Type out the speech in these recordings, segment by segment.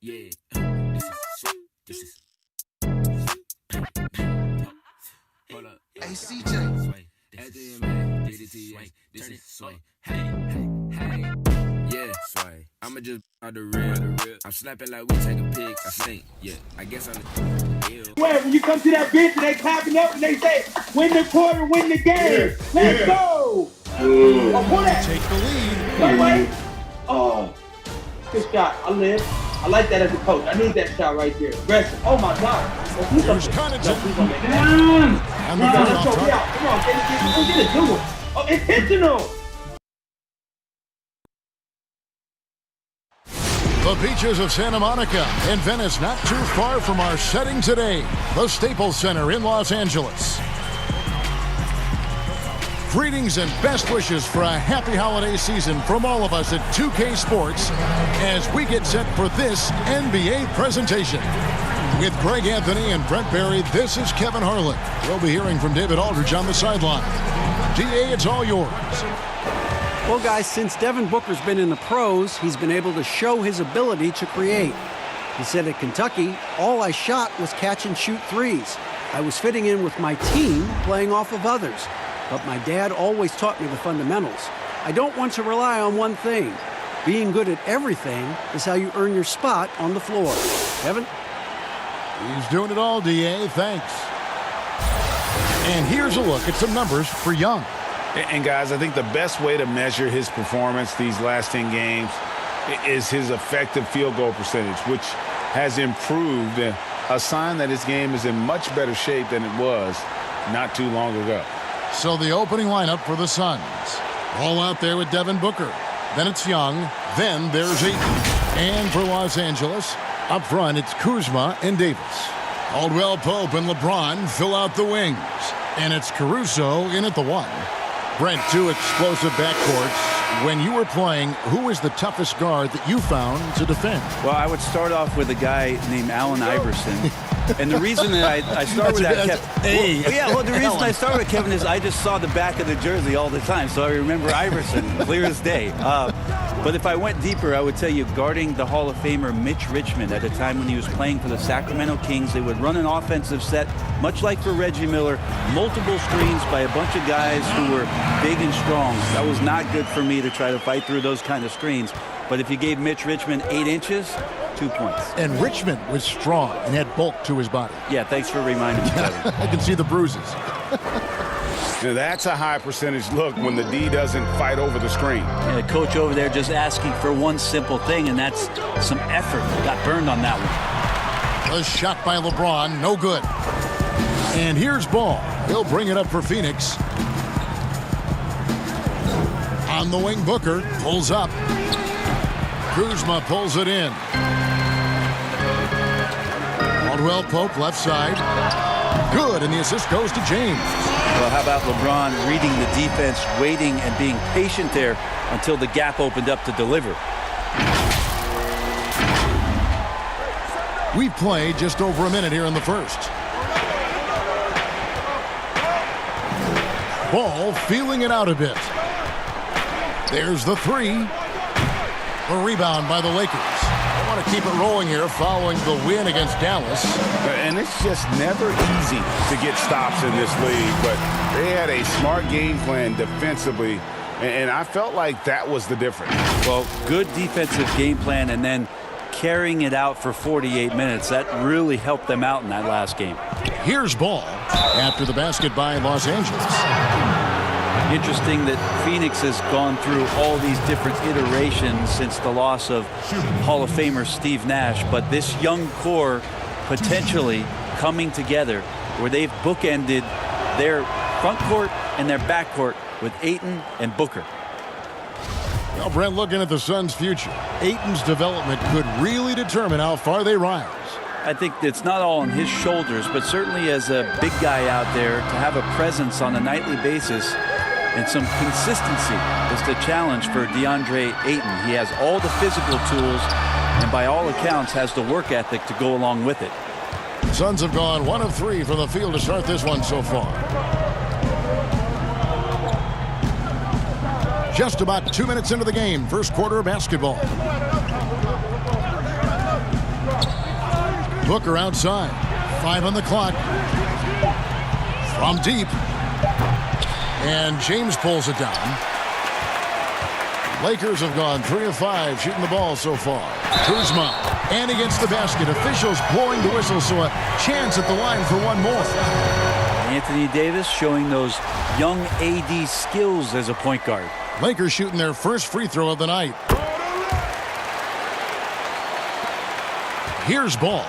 Yeah, this is sweet. This is. Hold up. Hey, CJ. Sway. At the end, man. DDT. Sway. This is sway. Hey. Yeah, sway. I'ma just out the rip. I'm snapping like we take a pic. I think. Yeah, I guess I'm the. Where when you come to that bench and they clapping up and they say, win the quarter, win the game. Let's go. Oh, pull that. Take the lead. Wait. Oh, good shot. I live. I like that as a coach. I need that shot right there. Aggressive. Oh my God. Here's Connaughton. And come on, get it, do it. Oh, intentional. The beaches of Santa Monica and Venice, not too far from our setting today, the Staples Center in Los Angeles. Greetings and best wishes for a happy holiday season from all of us at 2K Sports as we get set for this NBA presentation. With Greg Anthony and Brent Barry, this is Kevin Harlan. We'll be hearing from David Aldridge on the sideline. DA, it's all yours. Well, guys, since Devin Booker's been in the pros, he's been able to show his ability to create. He said at Kentucky, all I shot was catch and shoot threes. I was fitting in with my team, playing off of others. But my dad always taught me the fundamentals. I don't want to rely on one thing. Being good at everything is how you earn your spot on the floor. Kevin? He's doing it all, DA. Thanks. And here's a look at some numbers for Young. And guys, I think the best way to measure his performance these last 10 games is his effective field goal percentage, which has improved, a sign that his game is in much better shape than it was not too long ago. So the opening lineup for the Suns. All out there with Devin Booker. Then it's Young. Then there's Ayton. And for Los Angeles, up front it's Kuzma and Davis. Caldwell Pope and LeBron fill out the wings. And it's Caruso in at the 1. Brent, 2 explosive backcourts. When you were playing, who was the toughest guard that you found to defend? Well, I would start off with a guy named Allen Iverson. And the reason that I start with that, Kevin, the reason I start with Kevin is I just saw the back of the jersey all the time, so I remember Iverson clear as day. But if I went deeper, I would tell you guarding the Hall of Famer Mitch Richmond at a time when he was playing for the Sacramento Kings. They would run an offensive set, much like for Reggie Miller, multiple screens by a bunch of guys who were big and strong. That was not good for me to try to fight through those kind of screens. But if you gave Mitch Richmond 8 inches, 2 points. And Richmond was strong and had bulk to his body. Yeah, thanks for reminding me. I can see the bruises. Now that's a high percentage look when the D doesn't fight over the screen. Yeah, the coach over there just asking for one simple thing, and that's some effort. Got burned on that one. A shot by LeBron, no good. And here's Ball. He'll bring it up for Phoenix. On the wing, Booker pulls up. Kuzma pulls it in. Caldwell Pope left side. Good, and the assist goes to James. Well, how about LeBron reading the defense, waiting and being patient there until the gap opened up to deliver. We've played just over a minute here in the first. Ball feeling it out a bit. There's the 3. A rebound by the Lakers. They want to keep it rolling here following the win against Dallas. And it's just never easy to get stops in this league, but they had a smart game plan defensively, and I felt like that was the difference. Well, good defensive game plan and then carrying it out for 48 minutes. That really helped them out in that last game. Here's Ball after the basket by Los Angeles. Interesting that Phoenix has gone through all these different iterations since the loss of Hall of Famer Steve Nash, but this young core potentially coming together where they've bookended their front court and their back court with Ayton and Booker. Well, Brent, looking at the Suns' future, Ayton's development could really determine how far they rise. I think it's not all on his shoulders, but certainly as a big guy out there, to have a presence on a nightly basis and some consistency is the challenge for DeAndre Ayton. He has all the physical tools and by all accounts has the work ethic to go along with it. Suns have gone 1 of 3 from the field to start this one so far. Just about 2 minutes into the game, first quarter of basketball. Booker outside. 5 on the clock. From deep. And James pulls it down. Lakers have gone 3 of 5 shooting the ball so far. Kuzma. And against the basket. Officials blowing the whistle, so a chance at the line for one more. Anthony Davis showing those young AD skills as a point guard. Lakers shooting their first free throw of the night. Here's Ball.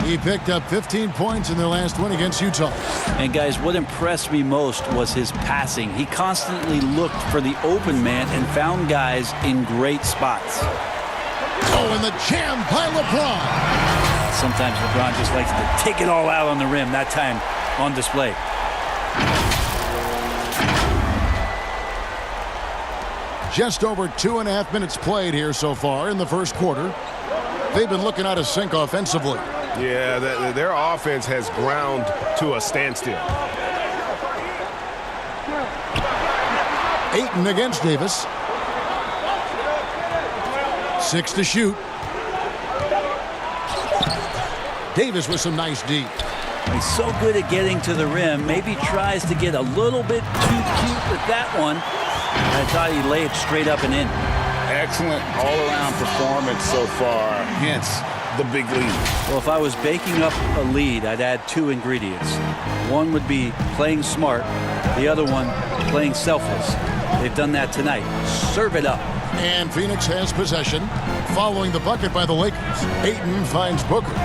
He picked up 15 points in their last win against Utah. And guys, what impressed me most was his passing. He constantly looked for the open man and found guys in great spots. Oh, and the jam by LeBron. Sometimes LeBron just likes to take it all out on the rim. That time on display. Just over 2.5 minutes played here so far in the first quarter. They've been looking out of sync offensively. Yeah, their offense has ground to a standstill. Ayton against Davis. 6 to shoot. Davis with some nice D. He's so good at getting to the rim. Maybe tries to get a little bit too cute with that one. I thought he laid it straight up and in. Excellent all-around performance so far. Hence the big lead. Well, if I was baking up a lead, I'd add 2 ingredients. One would be playing smart. The other one, playing selfless. They've done that tonight. Serve it up. And Phoenix has possession. Following the bucket by the Lakers. Ayton finds Booker.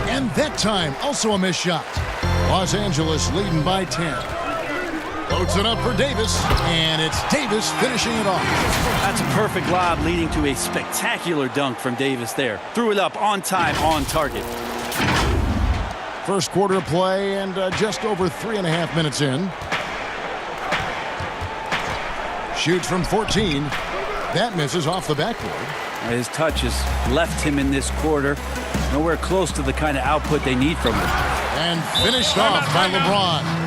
And that time, also a missed shot. Los Angeles leading by 10. Loads it up for Davis, and it's Davis finishing it off. That's a perfect lob leading to a spectacular dunk from Davis there. Threw it up on time, on target. First quarter of play and just over 3.5 minutes in. Shoots from 14. That misses off the backboard. His touch has left him in this quarter. Nowhere close to the kind of output they need from him. And finished off by LeBron.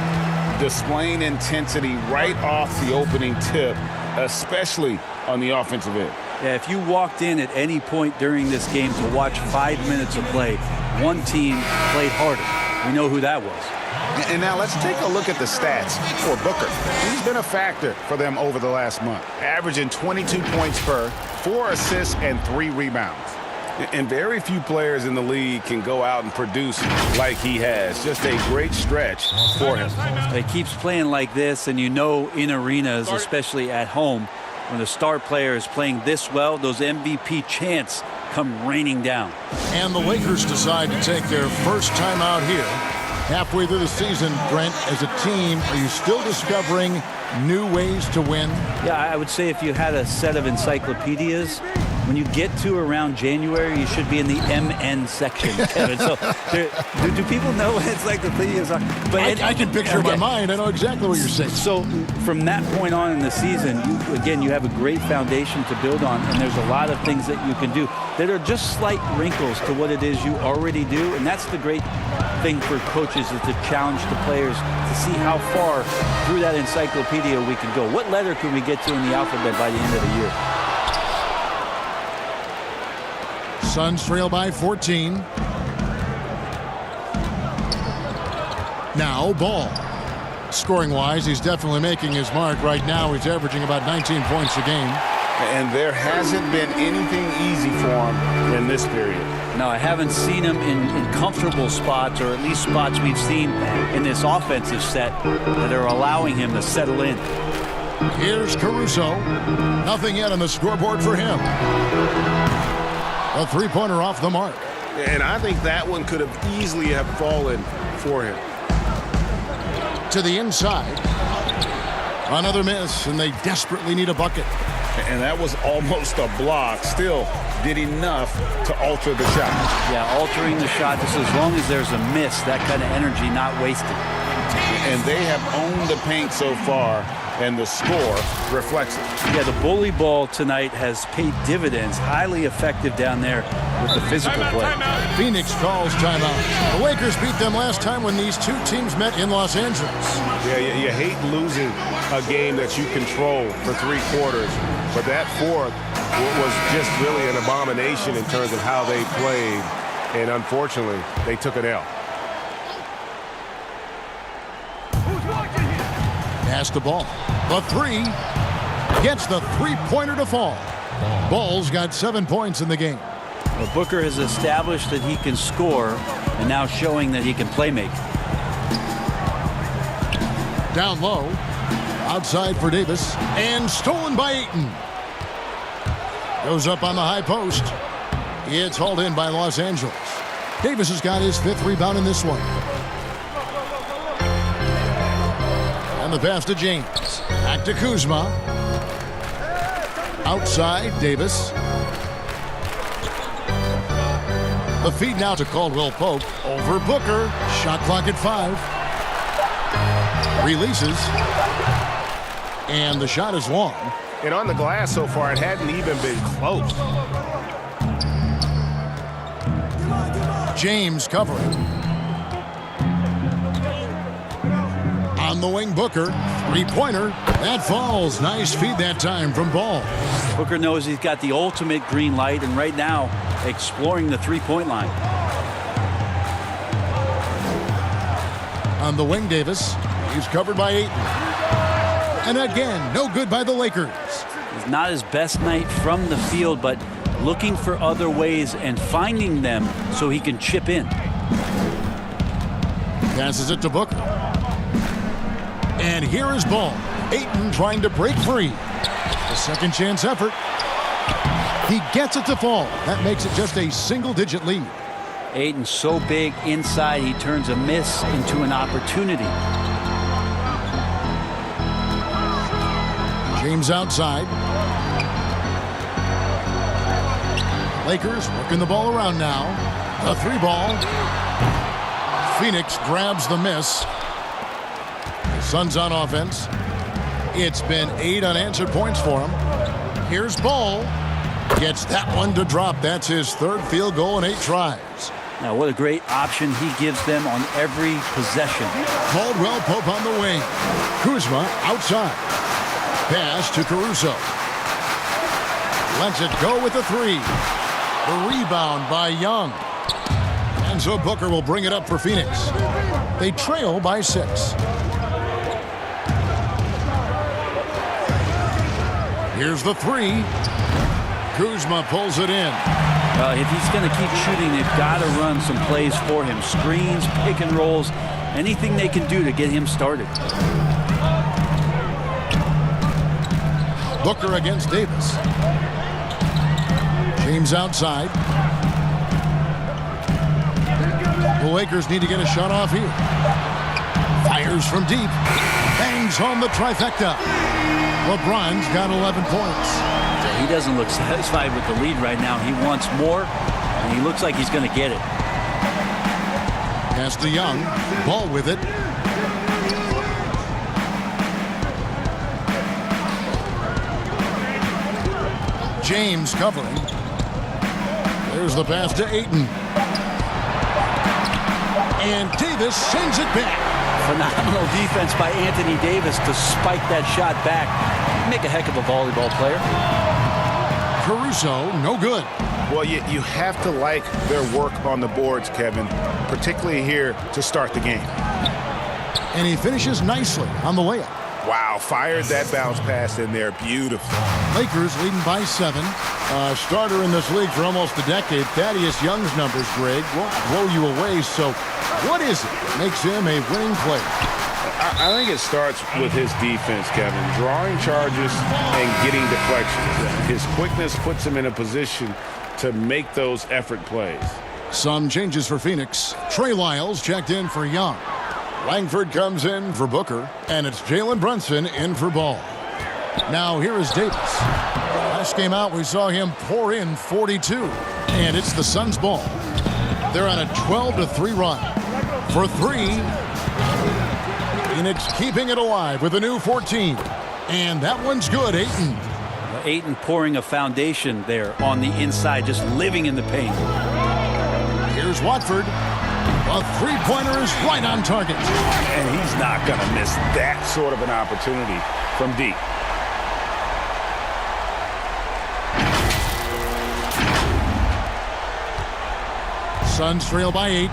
Displaying intensity right off the opening tip, especially on the offensive end. Yeah, if you walked in at any point during this game to watch 5 minutes of play, one team played harder. We know who that was. And now let's take a look at the stats for Booker. He's been a factor for them over the last month, averaging 22 points per, 4 assists, and 3 rebounds. And very few players in the league can go out and produce like he has. Just a great stretch for him. He keeps playing like this, and you know in arenas, especially at home, when the star player is playing this well, those MVP chants come raining down. And the Lakers decide to take their first time out here. Halfway through the season, Brent, as a team, are you still discovering new ways to win? Yeah, I would say if you had a set of encyclopedias, when you get to around January, you should be in the MN section, Kevin. So do people know what encyclopedias are? But I can picture in my mind. I know exactly what you're saying. So from that point on in the season, you have a great foundation to build on, and there's a lot of things that you can do that are just slight wrinkles to what it is you already do. And that's the great thing for coaches, is to challenge the players to see how far through that encyclopedia we can go. What letter can we get to in the alphabet by the end of the year? Suns trail by 14. Now Ball. Scoring-wise, he's definitely making his mark. Right now, he's averaging about 19 points a game. And there hasn't been anything easy for him in this period. No, I haven't seen him in comfortable spots, or at least spots we've seen in this offensive set that are allowing him to settle in. Here's Caruso. Nothing yet on the scoreboard for him. A three-pointer off the mark. And I think that one could have easily have fallen for him. To the inside. Another miss, and they desperately need a bucket. And that was almost a block. Still did enough to alter the shot. Yeah, altering the shot, just as long as there's a miss, that kind of energy not wasted. And they have owned the paint so far, and the score reflects it. Yeah, the bully ball tonight has paid dividends. Highly effective down there with the physical play. Phoenix calls timeout. The Lakers beat them last time when these two teams met in Los Angeles. Yeah, you hate losing a game that you control for 3 quarters, but that fourth was just really an abomination in terms of how they played, and unfortunately, they took an L. Pass the ball. The three. Gets the three-pointer to fall. Ball's got 7 points in the game. Well, Booker has established that he can score and now showing that he can play make. Down low. Outside for Davis. And stolen by Ayton. Goes up on the high post. It's hauled in by Los Angeles. Davis has got his 5th rebound in this one. And the pass to James. Back to Kuzma. Outside, Davis. The feed now to Caldwell Pope. Over Booker. Shot clock at 5. Releases. And the shot is long. And on the glass so far, it hadn't even been close. James covering. On the wing, Booker. Three-pointer. That falls. Nice feed that time from Ball. Booker knows he's got the ultimate green light, and right now, exploring the three-point line. On the wing, Davis. He's covered by Ayton. And again, no good by the Lakers. It's not his best night from the field, but looking for other ways and finding them so he can chip in. Passes it to Booker. And here is Ball. Ayton trying to break free. A second chance effort. He gets it to fall. That makes it just a single-digit lead. Ayton's so big inside, he turns a miss into an opportunity. James outside. Lakers working the ball around now. A 3-ball. Phoenix grabs the miss. The Suns on offense. It's been 8 unanswered points for him. Here's Ball. Gets that one to drop. That's his 3rd field goal in 8 tries. Now, what a great option he gives them on every possession. Caldwell Pope on the wing. Kuzma outside. Pass to Caruso. Lets it go with the 3. The rebound by Young. And so Booker will bring it up for Phoenix. They trail by 6. Here's the 3. Kuzma pulls it in. If he's going to keep shooting, they've got to run some plays for him. Screens, pick and rolls, anything they can do to get him started. Booker against Davis. James outside. The Lakers need to get a shot off here. Fires from deep. Bangs home the trifecta. LeBron's got 11 points. He doesn't look satisfied with the lead right now. He wants more, and he looks like he's going to get it. Pass to Young. Ball with it. James covering. There's the pass to Ayton. And Davis sends it back. Phenomenal defense by Anthony Davis to spike that shot back. Make a heck of a volleyball player. Caruso, no good. Well, you have to like their work on the boards, Kevin, particularly here to start the game. And he finishes nicely on the layup. Wow, fired that bounce pass in there. Beautiful. Lakers leading by 7. Starter in this league for almost a decade. Thaddeus Young's numbers, Greg, won't blow you away. So what is it that makes him a winning player? I think it starts with his defense, Kevin. Drawing charges and getting deflections. His quickness puts him in a position to make those effort plays. Some changes for Phoenix. Trey Lyles checked in for Young. Langford comes in for Booker. And it's Jalen Brunson in for Ball. Now here is Davis. Last game out, we saw him pour in 42. And it's the Suns' ball. They're on a 12-3 run. For 3. Phoenix keeping it alive with a new 14. And that one's good, Ayton. Ayton pouring a foundation there on the inside, just living in the paint. Here's Watford. A three-pointer is right on target. And he's not going to miss that sort of an opportunity from deep. Suns trail by 8.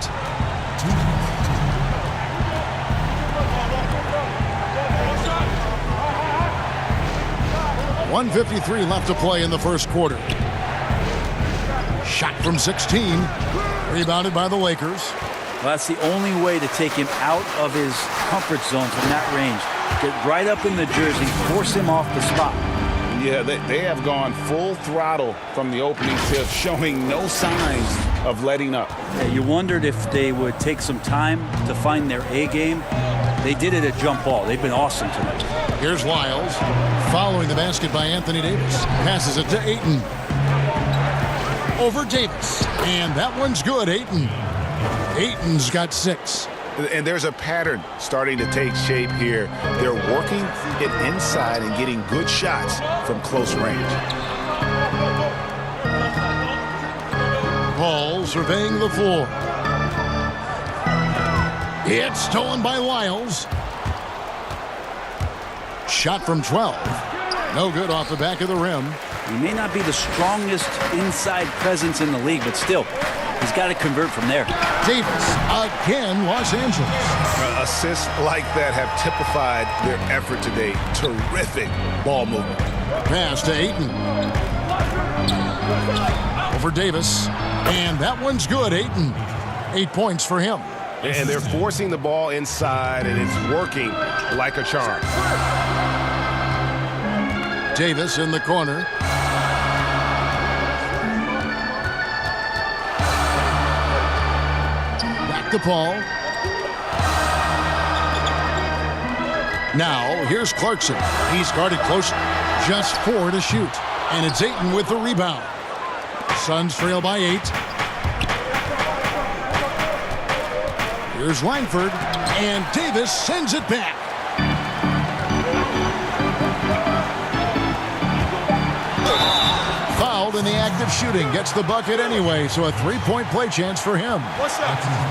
.153 left to play in the first quarter. Shot from 16. Rebounded by the Lakers. Well, that's the only way to take him out of his comfort zone from that range. Get right up in the jersey, force him off the spot. Yeah, they have gone full throttle from the opening tip, showing no signs of letting up. Yeah, you wondered if they would take some time to find their A game. They did it at jump ball. They've been awesome tonight. Here's Lyles. Following the basket by Anthony Davis. Passes it to Ayton. Over Davis. And that one's good, Ayton. Ayton's got 6. And there's a pattern starting to take shape here. They're working it inside and getting good shots from close range. Ball surveying the floor. It's stolen by Lyles. Shot from 12. No good off the back of the rim. He may not be the strongest inside presence in the league, but still, he's got to convert from there. Davis again, Los Angeles. Assists like that have typified their effort today. Terrific ball movement. Pass to Ayton. Over Davis. And that one's good, Ayton. 8 points for him. And they're forcing the ball inside, and it's working like a charm. Davis in the corner. Back to Paul. Now, here's Clarkson. He's guarded closer. Just 4 to shoot. And it's Ayton with the rebound. Suns trail by 8. Here's Langford. And Davis sends it back. Fouled in the act of shooting. Gets the bucket anyway, so a 3-point play chance for him.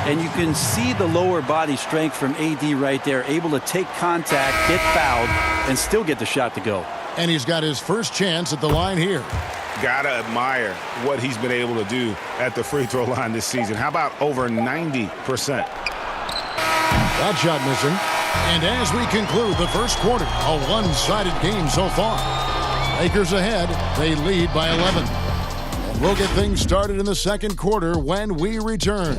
And you can see the lower body strength from AD right there, able to take contact, get fouled, and still get the shot to go. And he's got his first chance at the line here. Gotta admire what he's been able to do at the free throw line this season. How about over 90%? That shot missing. And as we conclude the first quarter, a one-sided game so far. Lakers ahead. They lead by 11. And we'll get things started in the second quarter when we return.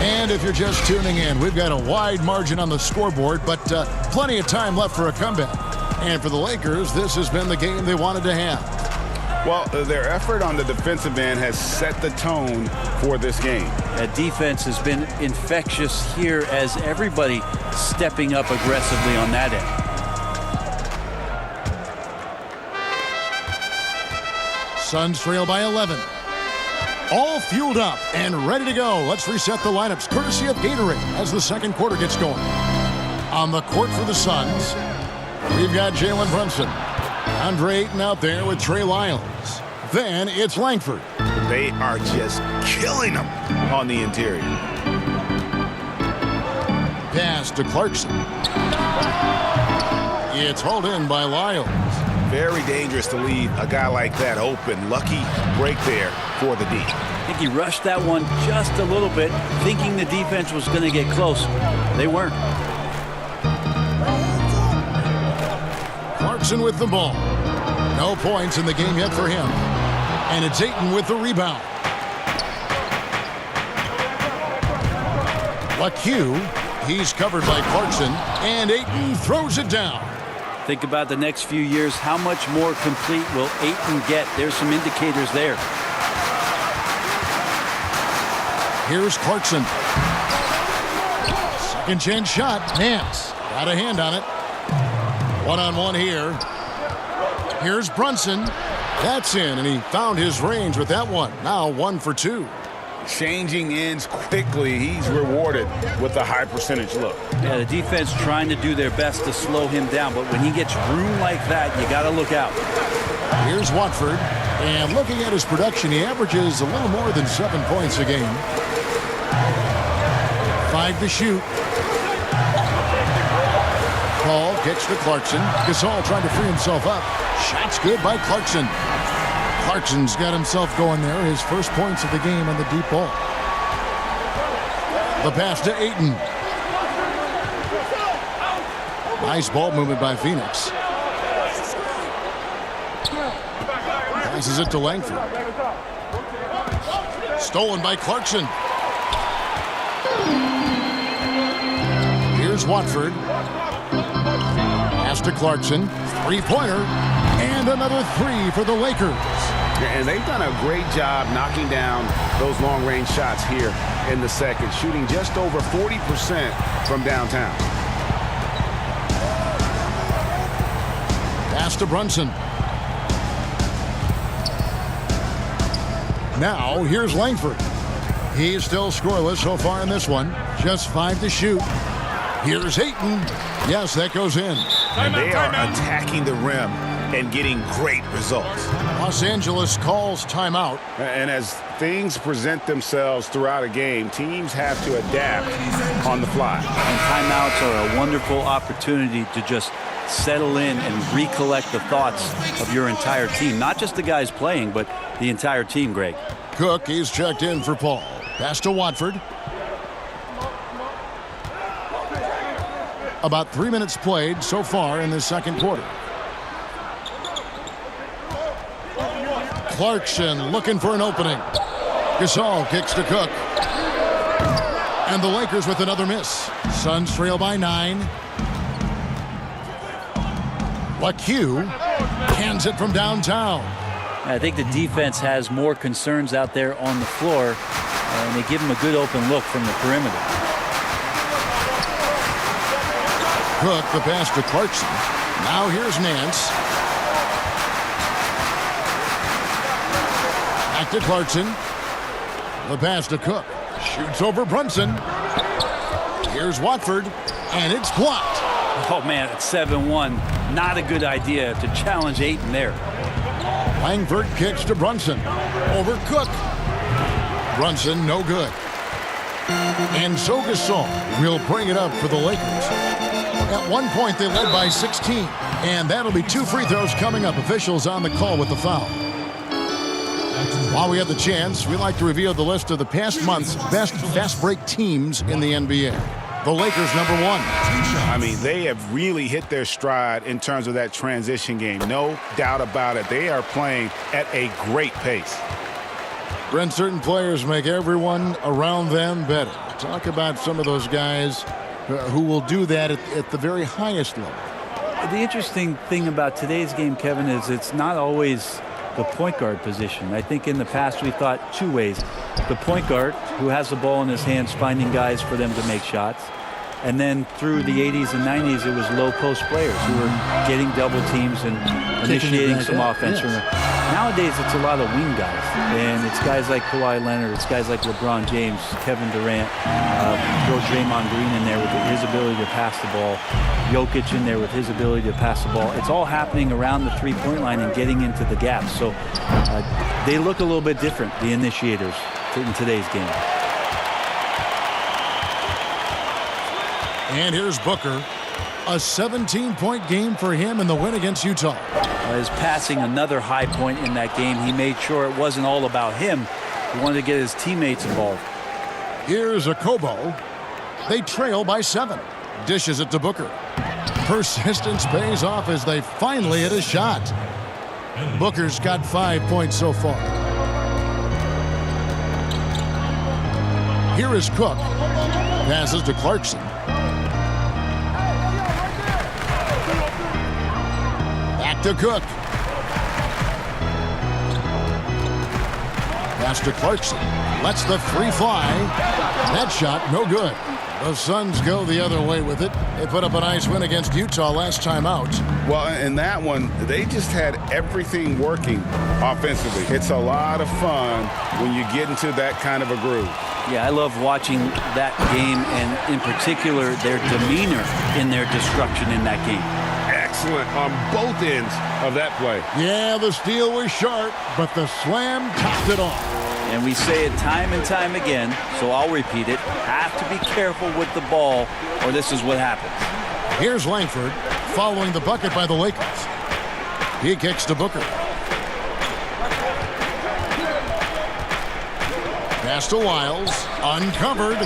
And if you're just tuning in, we've got a wide margin on the scoreboard, but plenty of time left for a comeback. And for the Lakers, this has been the game they wanted to have. Well, their effort on the defensive end has set the tone for this game. That defense has been infectious here as everybody stepping up aggressively on that end. Suns trail by 11. All fueled up and ready to go. Let's reset the lineups courtesy of Gatorade as the second quarter gets going. On the court for the Suns, we've got Jalen Brunson. Andre Ayton out there with Trey Lyles. Then it's Langford. They are just killing them on the interior. Pass to Clarkson. It's hauled in by Lyles. Very dangerous to leave a guy like that open. Lucky break there for the D. I think he rushed that one just a little bit, thinking the defense was going to get close. They weren't. Clarkson with the ball. No points in the game yet for him. And it's Ayton with the rebound. LaQ, he's covered by Clarkson, and Ayton throws it down. Think about the next few years. How much more complete will Ayton get? There's some indicators there. Here's Clarkson. Second chance shot. Nance got a hand on it. One-on-one here. Here's Brunson. That's in, and he found his range with that one. Now 1 for 2. changing ends quickly. He's rewarded with a high percentage look. Yeah, the defense trying to do their best to slow him down, but when he gets room like that, you got to look out. Here's Watford, and looking at his production, he averages a little more than 7 points a game. 5 to shoot. Paul kicks to Clarkson. Gasol trying to free himself up. Shot's good by Clarkson. Clarkson's got himself going there. His first points of the game on the deep ball. The pass to Ayton. Nice ball movement by Phoenix. Passes it to Langford. Stolen by Clarkson. Here's Watford. Pass to Clarkson. Three-pointer. And another three for the Lakers. And they've done a great job knocking down those long-range shots here in the second, shooting just over 40% from downtown. Pass to Brunson. Now, here's Langford. He's still scoreless so far in this one. Just 5 to shoot. Here's Ayton. Yes, that goes in. And they are attacking the rim and getting great results. Los Angeles calls timeout. And as things present themselves throughout a game, teams have to adapt on the fly. And timeouts are a wonderful opportunity to just settle in and recollect the thoughts of your entire team. Not just the guys playing, but the entire team, Greg. Cook, he's checked in for Paul. Pass to Watford. About 3 minutes played so far in the second quarter. Clarkson looking for an opening. Gasol kicks to Cook. And the Lakers with another miss. Suns trail by 9. LaQ hands it from downtown. I think the defense has more concerns out there on the floor, and they give him a good open look from the perimeter. Cook, the pass to Clarkson. Now here's Nance. Back to Clarkson. The pass to Cook. Shoots over Brunson. Here's Watford, and it's blocked. Oh, man, it's 7-1. Not a good idea to challenge Ayton there. Langford kicks to Brunson. Over Cook. Brunson, no good. And so Gasol will bring it up for the Lakers. At one point, they led by 16. And that'll be 2 free throws coming up. Officials on the call with the foul. While we have the chance, we'd like to reveal the list of the past month's best fast break teams in the NBA. The Lakers, #1. I mean, they have really hit their stride in terms of that transition game. No doubt about it. They are playing at a great pace. Brent, certain players make everyone around them better. Talk about some of those guys who will do that at the very highest level. The interesting thing about today's game, Kevin, is it's not always the point guard position. I think in the past we thought 2 ways. The point guard, who has the ball in his hands, finding guys for them to make shots. And then through the 80s and 90s, it was low post players who were getting double teams and initiating some offense. Yes. Nowadays, it's a lot of wing guys. And it's guys like Kawhi Leonard. It's guys like LeBron James, Kevin Durant. Throw Draymond Green in there with his ability to pass the ball. Jokic in there with his ability to pass the ball. It's all happening around the three-point line and getting into the gaps. So they look a little bit different, the initiators, in today's game. And here's Booker. A 17-point game for him in the win against Utah. His passing, another high point in that game. He made sure it wasn't all about him. He wanted to get his teammates involved. Here's a Kobo. They trail by 7. Dishes it to Booker. Persistence pays off as they finally hit a shot. Booker's got 5 points so far. Here is Cook. Passes to Clarkson. Back to Cook. Pass to Clarkson. Lets the three fly. That shot, no good. The Suns go the other way with it. They put up a nice win against Utah last time out. Well, in that one, they just had everything working offensively. It's a lot of fun when you get into that kind of a groove. Yeah, I love watching that game, and in particular, their demeanor in their destruction in that game. Excellent on both ends of that play. Yeah, the steal was sharp, but the slam topped it off. And we say it time and time again, so I'll repeat it. Have to be careful with the ball, or this is what happens. Here's Langford following the bucket by the Lakers. He kicks to Booker. Pass to Wiles. Uncovered.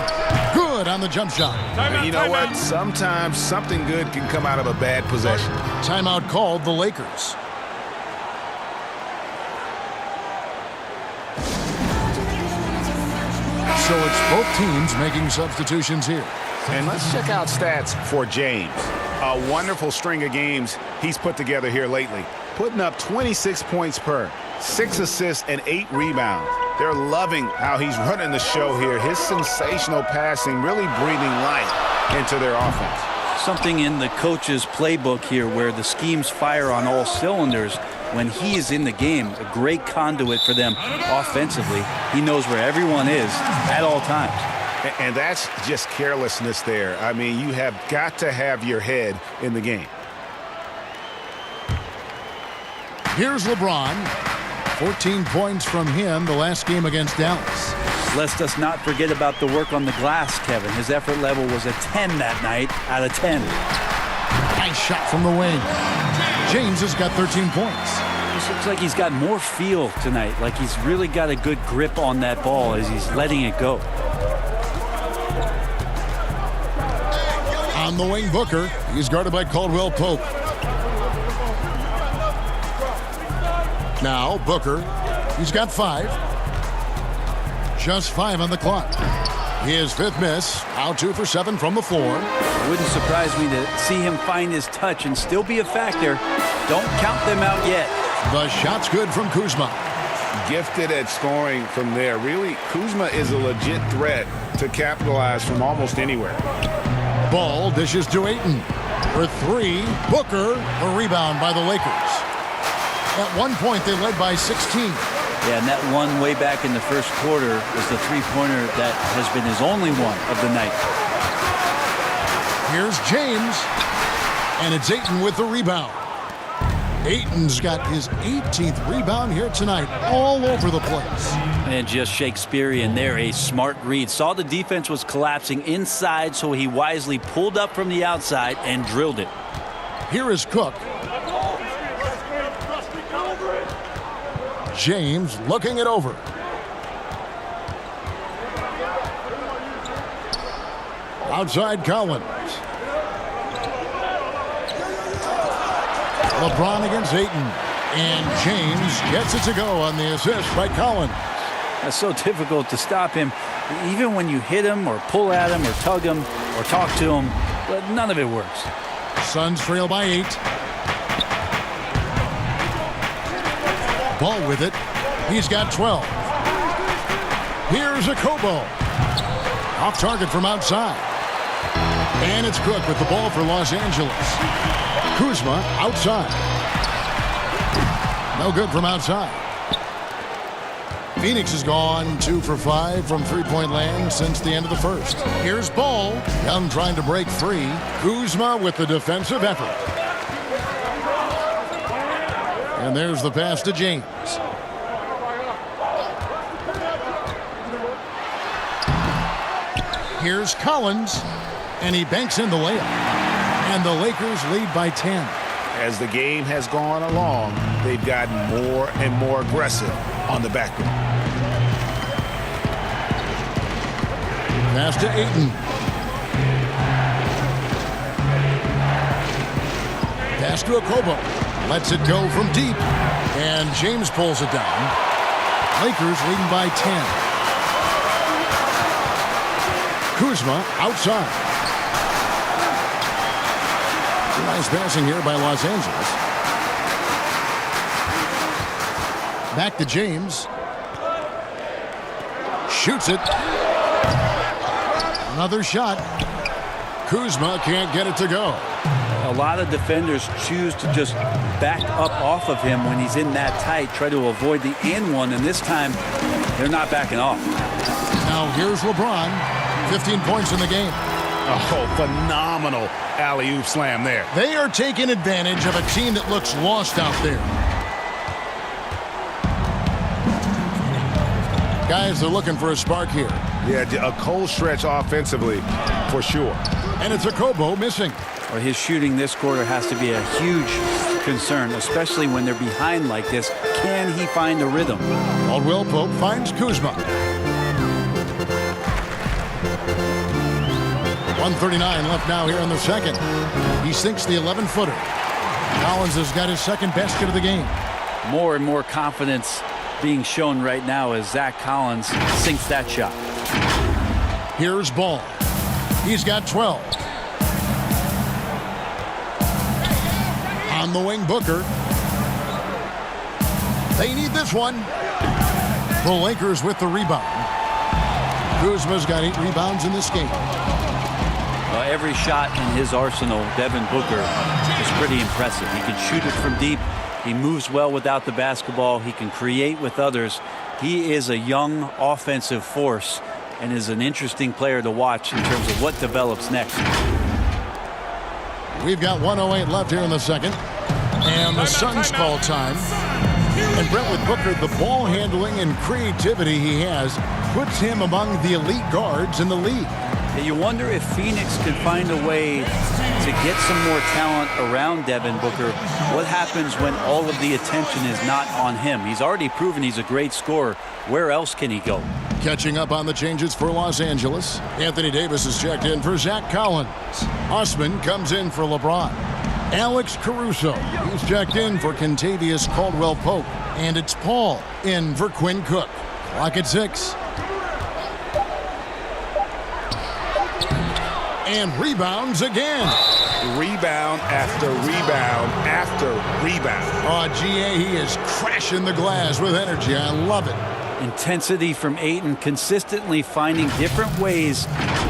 Good on the jump shot. And you know what? Sometimes something good can come out of a bad possession. Timeout called the Lakers. So it's both teams making substitutions here. And let's check out stats for James. A wonderful string of games he's put together here lately. Putting up 26 points per, 6 assists, and 8 rebounds. They're loving how he's running the show here. His sensational passing really breathing life into their offense. Something in the coach's playbook here where the schemes fire on all cylinders. When he is in the game, a great conduit for them offensively. He knows where everyone is at all times. And that's just carelessness there. I mean, you have got to have your head in the game. Here's LeBron. 14 points from him the last game against Dallas. Let's us not forget about the work on the glass, Kevin. His effort level was a 10 that night out of 10. Nice shot from the wing. James has got 13 points. This looks like he's got more feel tonight, like he's really got a good grip on that ball as he's letting it go. On the wing, Booker. He's guarded by Caldwell Pope. Now, Booker. He's got 5. Just 5 on the clock. His 5th miss. Out 2 for 7 from the floor. It wouldn't surprise me to see him find his touch and still be a factor. Don't count them out yet. The shot's good from Kuzma. Gifted at scoring from there. Really, Kuzma is a legit threat to capitalize from almost anywhere. Ball dishes to Ayton. For 3, Booker. A rebound by the Lakers. At one point, they led by 16. Yeah, and that one way back in the first quarter was the three-pointer that has been his only one of the night. Here's James. And it's Ayton with the rebound. Ayton's got his 18th rebound here tonight, all over the place. And just Shakespearean there, a smart read. Saw the defense was collapsing inside, so he wisely pulled up from the outside and drilled it. Here is Cook. James looking it over. Outside Collins. LeBron against Ayton. And James gets it to go on the assist by Collins. It's so difficult to stop him. Even when you hit him or pull at him or tug him or talk to him, but none of it works. Suns trail by 8. Ball with it. He's got 12. Here's Okobo. Off target from outside. And it's Cook with the ball for Los Angeles. Kuzma outside. No good from outside. Phoenix has gone 2 for 5 from three-point land since the end of the first. Here's Ball. Young trying to break free. Kuzma with the defensive effort. And there's the pass to James. Here's Collins. And he banks in the layup. And the Lakers lead by 10. As the game has gone along, they've gotten more and more aggressive on the backboard. Pass to Ayton. Pass to Okobo. Lets it go from deep. And James pulls it down. Lakers leading by 10. Kuzma outside. Nice passing here by Los Angeles. Back to James. shoots it. Another shot. Kuzma can't get it to go. A lot of defenders choose to just back up off of him when he's in that tight, try to avoid the and one, and this time they're not backing off. Now here's LeBron, 15 points in the game. Oh, phenomenal alley-oop slam there. They are taking advantage of a team that looks lost out there. Guys, they're looking for a spark here. Yeah, a cold stretch offensively for sure. And it's a Kobo missing. Well, his shooting this quarter has to be a huge concern, especially when they're behind like this. Can he find a rhythm? Caldwell Pope finds Kuzma. 1:39 left now here in the second. He sinks the 11-footer. Collins has got his second basket of the game. More and more confidence being shown right now as Zach Collins sinks that shot. Here's Ball. He's got 12. On the wing, Booker. They need this one. The Lakers with the rebound. Kuzma's got 8 rebounds in this game. Every shot in his arsenal, Devin Booker, is pretty impressive. He can shoot it from deep. He moves well without the basketball. He can create with others. He is a young offensive force and is an interesting player to watch in terms of what develops next. We've got 1:08 left here in the second. And the Suns call time. And Brent, with Booker, the ball handling and creativity he has puts him among the elite guards in the league. You wonder if Phoenix can find a way to get some more talent around Devin Booker. What happens when all of the attention is not on him? He's already proven he's a great scorer. Where else can he go? Catching up on the changes for Los Angeles. Anthony Davis is checked in for Zach Collins. Osman comes in for LeBron. Alex Caruso, he's checked in for Kentavious Caldwell-Pope. And it's Paul in for Quinn Cook. Clock at 6. And rebounds again. Rebound after rebound after rebound. Oh, GA, he is crashing the glass with energy. I love it. Intensity from Ayton, consistently finding different ways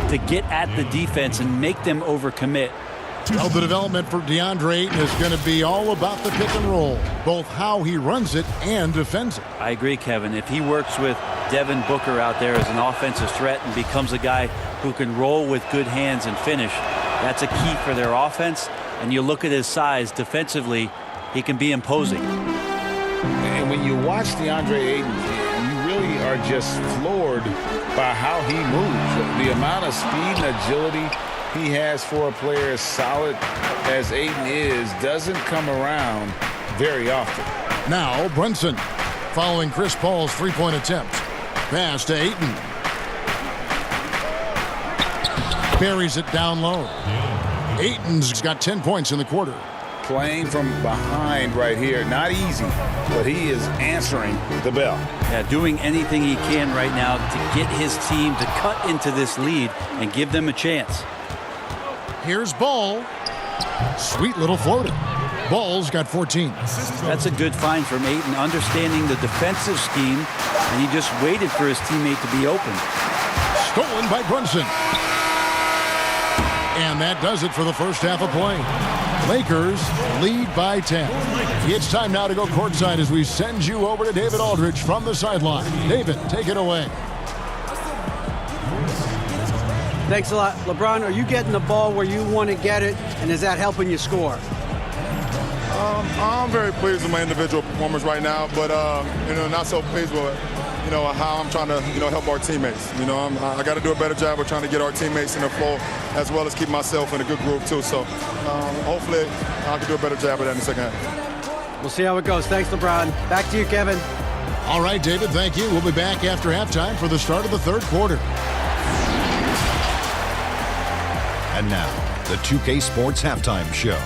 to get at the defense and make them overcommit. Well, the development for DeAndre Ayton is going to be all about the pick and roll, both how he runs it and defends it. I agree, Kevin. If he works with Devin Booker out there as an offensive threat and becomes a guy who can roll with good hands and finish, that's a key for their offense. And you look at his size defensively, he can be imposing. And when you watch DeAndre Ayton, you really are just floored by how he moves. The amount of speed and agility he has for a player as solid as Ayton is doesn't come around very often. Now Brunson following Chris Paul's three-point attempt. Pass to Ayton. Buries it down low. Ayton's got 10 points in the quarter. Playing from behind right here, not easy, but he is answering the bell. Yeah, doing anything he can right now to get his team to cut into this lead and give them a chance. Here's Ball. Sweet little floater. Ball's got 14. That's a good find from Ayton, understanding the defensive scheme, and he just waited for his teammate to be open. Stolen by Brunson. And that does it for the first half of play. Lakers lead by 10. It's time now to go courtside as we send you over to David Aldridge from the sideline. David, take it away. Thanks a lot. LeBron, are you getting the ball where you want to get it, and is that helping you score? I'm very pleased with my individual performance right now, but not so pleased with how I'm trying to help our teammates. I got to do a better job of trying to get our teammates in the flow as well as keep myself in a good groove too. So hopefully I can do a better job of that in the second half. We'll see how it goes. Thanks, LeBron. Back to you, Kevin. All right, David, thank you. We'll be back after halftime for the start of the third quarter. And now, the 2K Sports Halftime Show.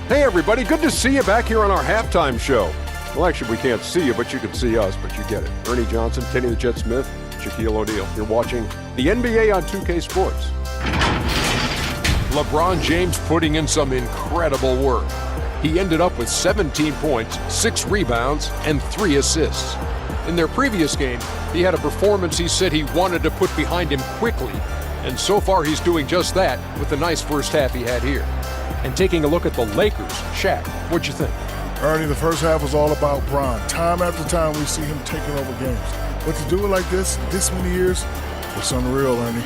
Hey, everybody. Good to see you back here on our halftime show. Well, actually, we can't see you, but you can see us, but you get it. Ernie Johnson, Kenny the Jet Smith, Shaquille O'Neal. You're watching the NBA on 2K Sports. LeBron James putting in some incredible work. He ended up with 17 points, 6 rebounds, and 3 assists. In their previous game, he had a performance he said he wanted to put behind him quickly, and so far he's doing just that with the nice first half he had here. And taking a look at the Lakers, Shaq, what'd you think? Ernie, the first half was all about Bron. Time after time, we see him taking over games. But to do it like this many years, it's unreal, Ernie.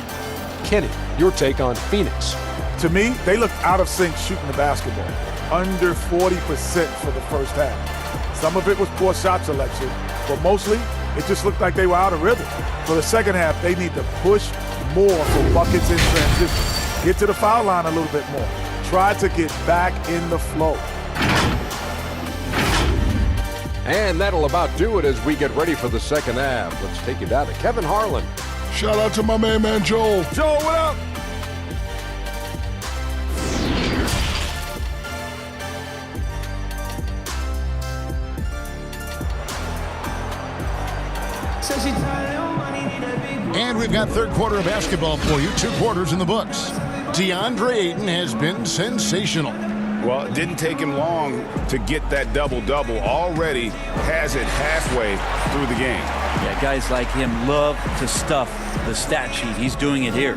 Kenny, your take on Phoenix. To me, they look out of sync shooting the basketball. Under 40% for the first half. Some of it was poor shot selection, but mostly it just looked like they were out of rhythm. For the second half, they need to push more for buckets in transition. Get to the foul line a little bit more. Try to get back in the flow. And that'll about do it as we get ready for the second half. Let's take you down to Kevin Harlan. Shout out to my man Joel. Joel, what up? And we've got third quarter of basketball for you. 2 quarters in the books. DeAndre Ayton has been sensational. Well, it didn't take him long to get that double-double. Already has it halfway through the game. Yeah, guys like him love to stuff the stat sheet. He's doing it here.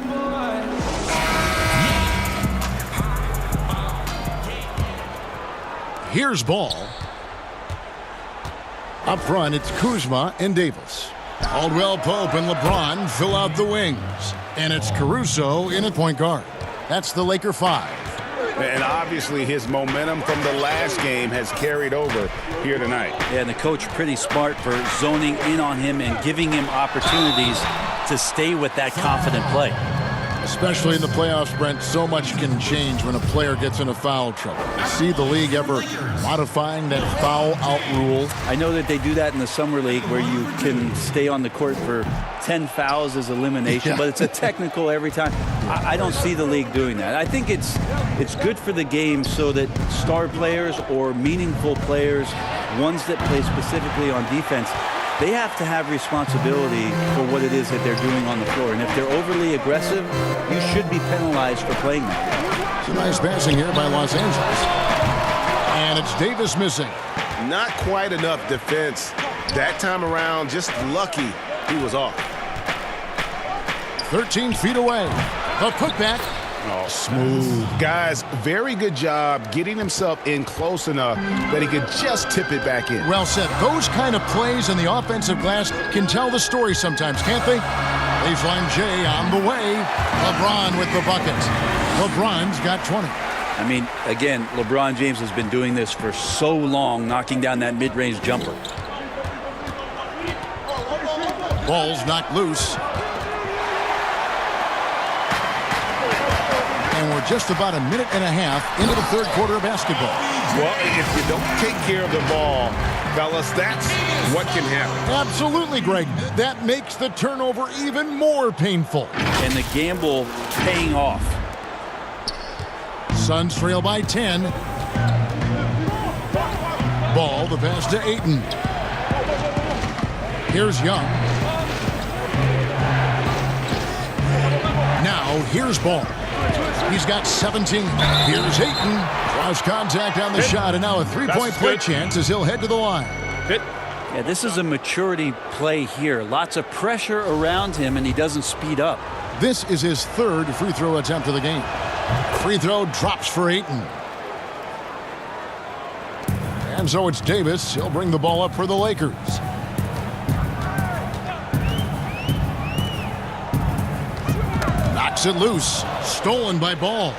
Here's ball. Up front, it's Kuzma and Davis. Caldwell Pope and LeBron fill out the wings. And it's Caruso in at point guard. That's the Laker 5. And obviously his momentum from the last game has carried over here tonight. Yeah, and the coach pretty smart for zoning in on him and giving him opportunities to stay with that confident play. Especially in the playoffs, Brent, so much can change when a player gets into foul trouble. See the league ever modifying that foul out rule? I know that they do that in the summer league where you can stay on the court for 10 fouls as elimination, but it's a technical every time. I don't see the league doing that. I think it's good for the game so that star players or meaningful players, ones that play specifically on defense, they have to have responsibility for what it is that they're doing on the floor. And if they're overly aggressive, you should be penalized for playing that. It's a nice passing here by Los Angeles. And it's Davis missing. Not quite enough defense. That time around, just lucky he was off. 13 feet away. The putback. Oh, smooth. Guys, very good job getting himself in close enough that he could just tip it back in. Well said. Those kind of plays in the offensive glass can tell the story sometimes, can't they? Baseline J on the way. LeBron with the bucket. LeBron's got 20. I mean, again, LeBron James has been doing this for so long, knocking down that mid-range jumper. Ball's knocked loose. And we're just about a minute and a half into the third quarter of basketball. Well, if you don't take care of the ball, fellas, that's what can happen. Absolutely, Greg. That makes the turnover even more painful. And the gamble paying off. Suns trail by 10. Ball, the pass to Ayton. Here's Young. Now, here's Ball. He's got 17. Here's Ayton. Cross contact on the shot, and now a three-point play chance as he'll head to the line. Yeah, this is a maturity play here. Lots of pressure around him, and he doesn't speed up. This is his third free throw attempt of the game. Free throw drops for Ayton. And so it's Davis. He'll bring the ball up for the Lakers. Knocks it loose. Stolen by Ball.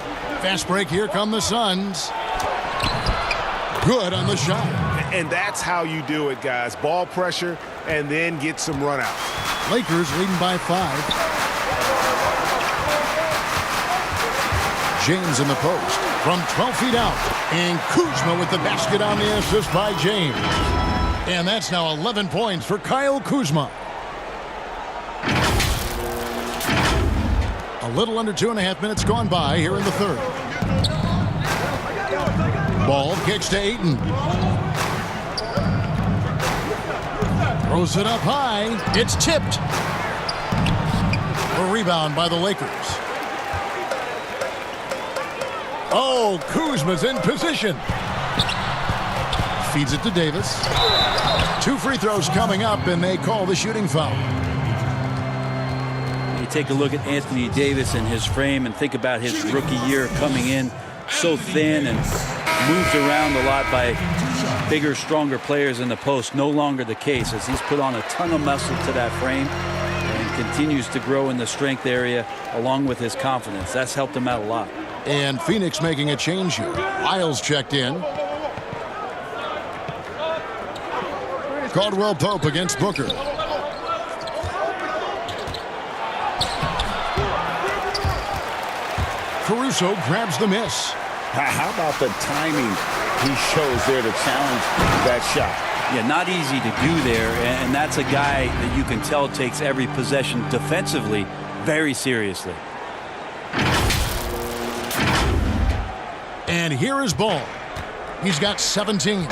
Fast break. Here come the Suns. Good on the shot. And that's how you do it, guys. Ball pressure and then get some runouts. Lakers leading by 5. James in the post from 12 feet out. And Kuzma with the basket on the assist by James. And that's now 11 points for Kyle Kuzma. A little under 2.5 minutes gone by here in the third. Ball kicks to Ayton. Throws it up high. It's tipped. A rebound by the Lakers. Oh, Kuzma's in position. feeds it to Davis. 2 free throws coming up, and they call the shooting foul. You take a look at Anthony Davis and his frame and think about his rookie year coming in so thin and moved around a lot by bigger, stronger players in the post. No longer the case, as he's put on a ton of muscle to that frame and continues to grow in the strength area along with his confidence. That's helped him out a lot. And Phoenix making a change here. Lyles checked in. Caldwell Pope against Booker. Caruso grabs the miss. How about the timing he shows there to challenge that shot? Yeah, not easy to do there, and that's a guy that you can tell takes every possession defensively very seriously. And here is Ball. He's got 17.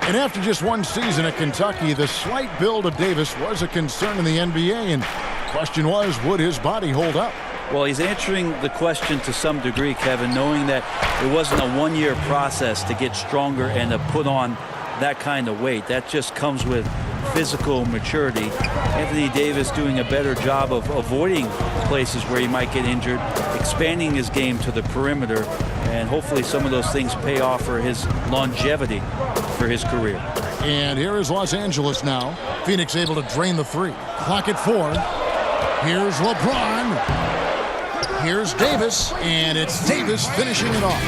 And after just one season at Kentucky, the slight build of Davis was a concern in the NBA, and the question was, would his body hold up? Well, he's answering the question to some degree, Kevin, knowing that it wasn't a one-year process to get stronger and to put on that kind of weight. That just comes with physical maturity. Anthony Davis doing a better job of avoiding places where he might get injured, expanding his game to the perimeter, and hopefully some of those things pay off for his longevity for his career. And here is Los Angeles now. Phoenix able to drain the 3. Clock at 4. Here's LeBron. Here's Davis, and it's Davis finishing it off.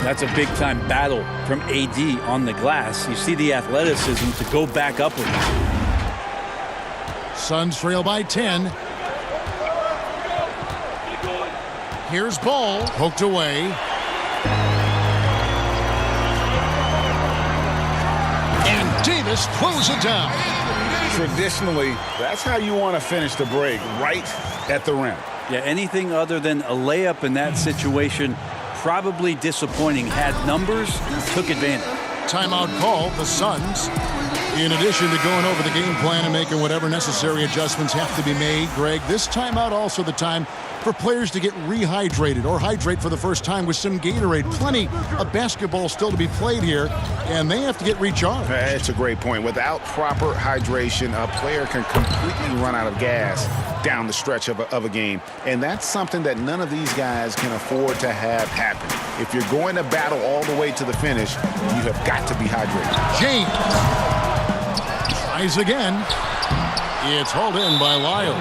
That's a big-time battle from AD on the glass. You see the athleticism to go back up with him. Suns trail by 10. Here's Ball, poked away. And Davis throws it down. Traditionally, that's how you want to finish the break, right at the rim. Yeah, anything other than a layup in that situation, probably disappointing. Had numbers, took advantage. Timeout call, the Suns. In addition to going over the game plan and making whatever necessary adjustments have to be made, Greg, this timeout also the time for players to get rehydrated or hydrate for the first time with some Gatorade. Plenty of basketball still to be played here, and they have to get recharged. That's a great point. Without proper hydration, a player can completely run out of gas down the stretch of a game, and that's something that none of these guys can afford to have happen. If you're going to battle all the way to the finish, you have got to be hydrated. James tries again. It's hauled in by Lyles.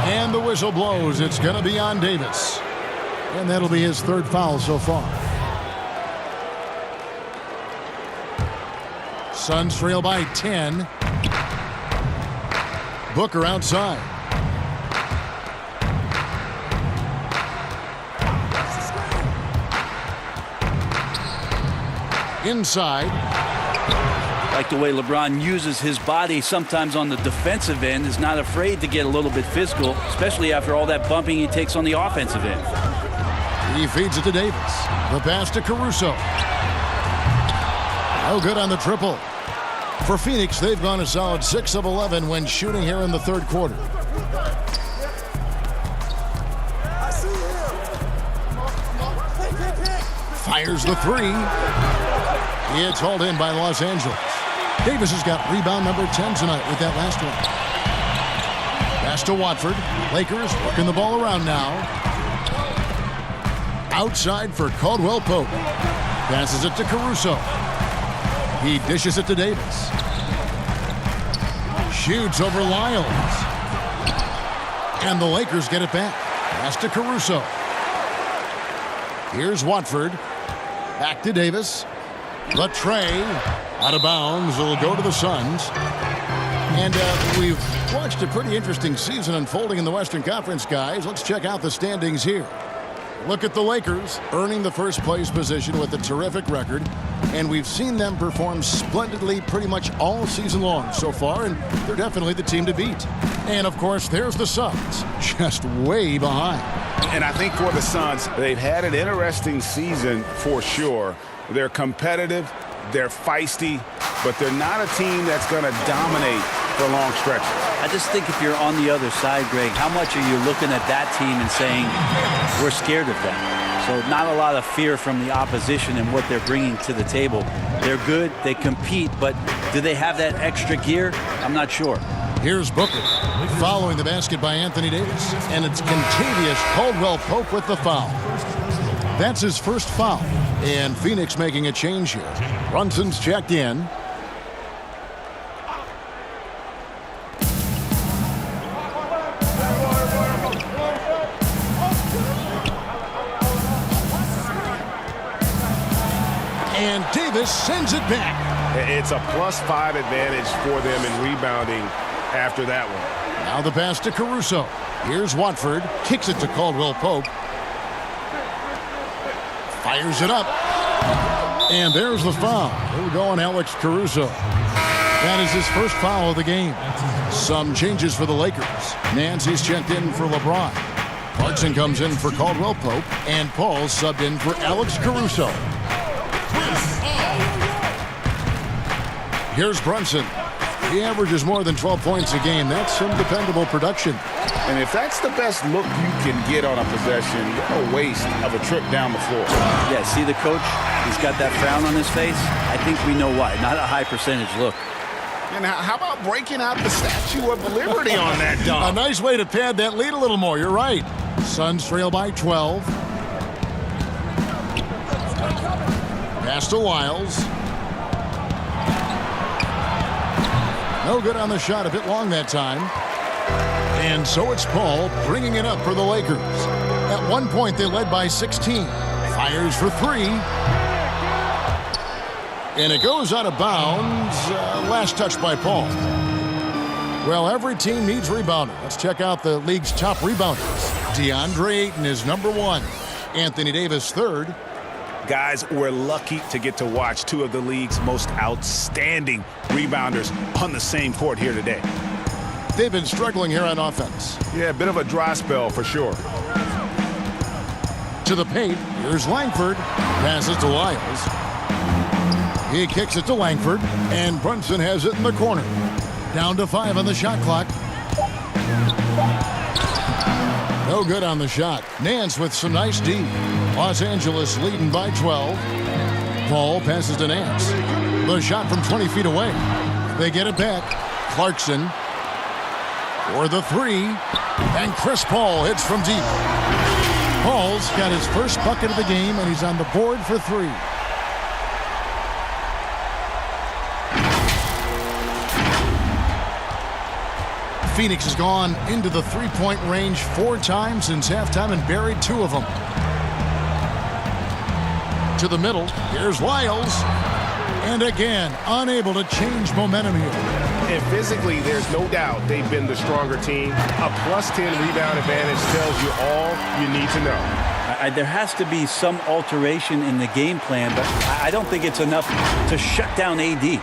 And the whistle blows. It's going to be on Davis. And that'll be his 3rd foul so far. Suns trail by 10. Booker outside. Inside. Like the way LeBron uses his body sometimes on the defensive end, is not afraid to get a little bit physical, especially after all that bumping he takes on the offensive end. He feeds it to Davis. The pass to Caruso. No good on the triple. For Phoenix, they've gone a solid 6 of 11 when shooting here in the 3rd quarter. Fires the 3. It's hauled in by Los Angeles. Davis has got rebound number 10 tonight with that last one. Pass to Watford. Lakers working the ball around now. Outside for Caldwell Pope. Passes it to Caruso. He dishes it to Davis. Shoots over Lyles. And the Lakers get it back. Pass to Caruso. Here's Watford. Back to Davis. The tray out of bounds will go to the Suns. And we've watched a pretty interesting season unfolding in the Western Conference, guys. Let's check out the standings here. Look at the Lakers earning the first place position with a terrific record. And we've seen them perform splendidly pretty much all season long so far, and they're definitely the team to beat. And, of course, there's the Suns, just way behind. And I think for the Suns, they've had an interesting season for sure. They're competitive, they're feisty, but they're not a team that's going to dominate for long stretches. I just think if you're on the other side, Greg, how much are you looking at that team and saying, we're scared of them? So not a lot of fear from the opposition and what they're bringing to the table. They're good, they compete, but do they have that extra gear? I'm not sure. Here's Booker, following the basket by Anthony Davis. And it's contagious Caldwell Pope with the foul. That's his first foul. And Phoenix making a change here. Brunson's checked in. And Davis sends it back. It's a +5 advantage for them in rebounding after that one. Now the pass to Caruso. Here's Watford. Kicks it to Caldwell Pope. Fires it up. And there's the foul. Here we go on Alex Caruso. That is his first foul of the game. Some changes for the Lakers. Nancy's checked in for LeBron. Clarkson comes in for Caldwell Pope. And Paul subbed in for Alex Caruso. Here's Brunson. He averages more than 12 points a game. That's some dependable production. And if that's the best look you can get on a possession, what a waste of a trip down the floor. Yeah, see the coach? He's got that frown on his face. I think we know why. Not a high percentage look. And how about breaking out the Statue of Liberty on that dunk? A nice way to pad that lead a little more. You're right. Suns trail by 12. Pass to Wiles. No good on the shot, a bit long that time. And so it's Paul bringing it up for the Lakers. At one point, they led by 16. Fires for three. And it goes out of bounds. Last touch by Paul. Well, every team needs rebounding. Let's check out the league's top rebounders. DeAndre Ayton is number 1. Anthony Davis third. Guys, we're lucky to get to watch two of the league's most outstanding rebounders on the same court here today. They've been struggling here on offense. Yeah, a bit of a dry spell for sure. To the paint, here's Langford. Passes to Wiles. He kicks it to Langford, and Brunson has it in the corner. Down to 5 on the shot clock. No good on the shot. Nance with some nice D. Los Angeles leading by 12. Paul passes to Nance. The shot from 20 feet away. They get it back. Clarkson for the three. And Chris Paul hits from deep. Paul's got his first bucket of the game, and he's on the board for 3. Phoenix has gone into the three-point range 4 times since halftime and buried 2 of them. To the middle, here's Wiles. And again, unable to change momentum here. And physically, there's no doubt they've been the stronger team. A +10 rebound advantage tells you all you need to know. There has to be some alteration in the game plan, but I don't think it's enough to shut down AD.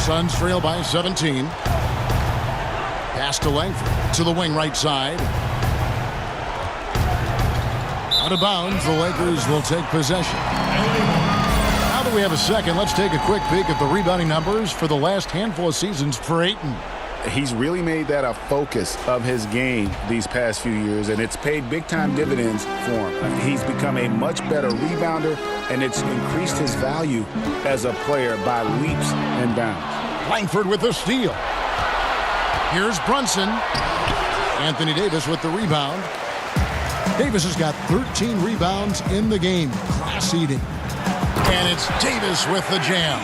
Suns trail by 17. Pass to Langford to the wing right side. Out of bounds, the Lakers will take possession. Now that we have a second, let's take a quick peek at the rebounding numbers for the last handful of seasons for Ayton. He's really made that a focus of his game these past few years, and it's paid big-time dividends for him. He's become a much better rebounder, and it's increased his value as a player by leaps and bounds. Langford with the steal. Here's Brunson. Anthony Davis with the rebound. Davis has got 13 rebounds in the game. Class eating. And it's Davis with the jam.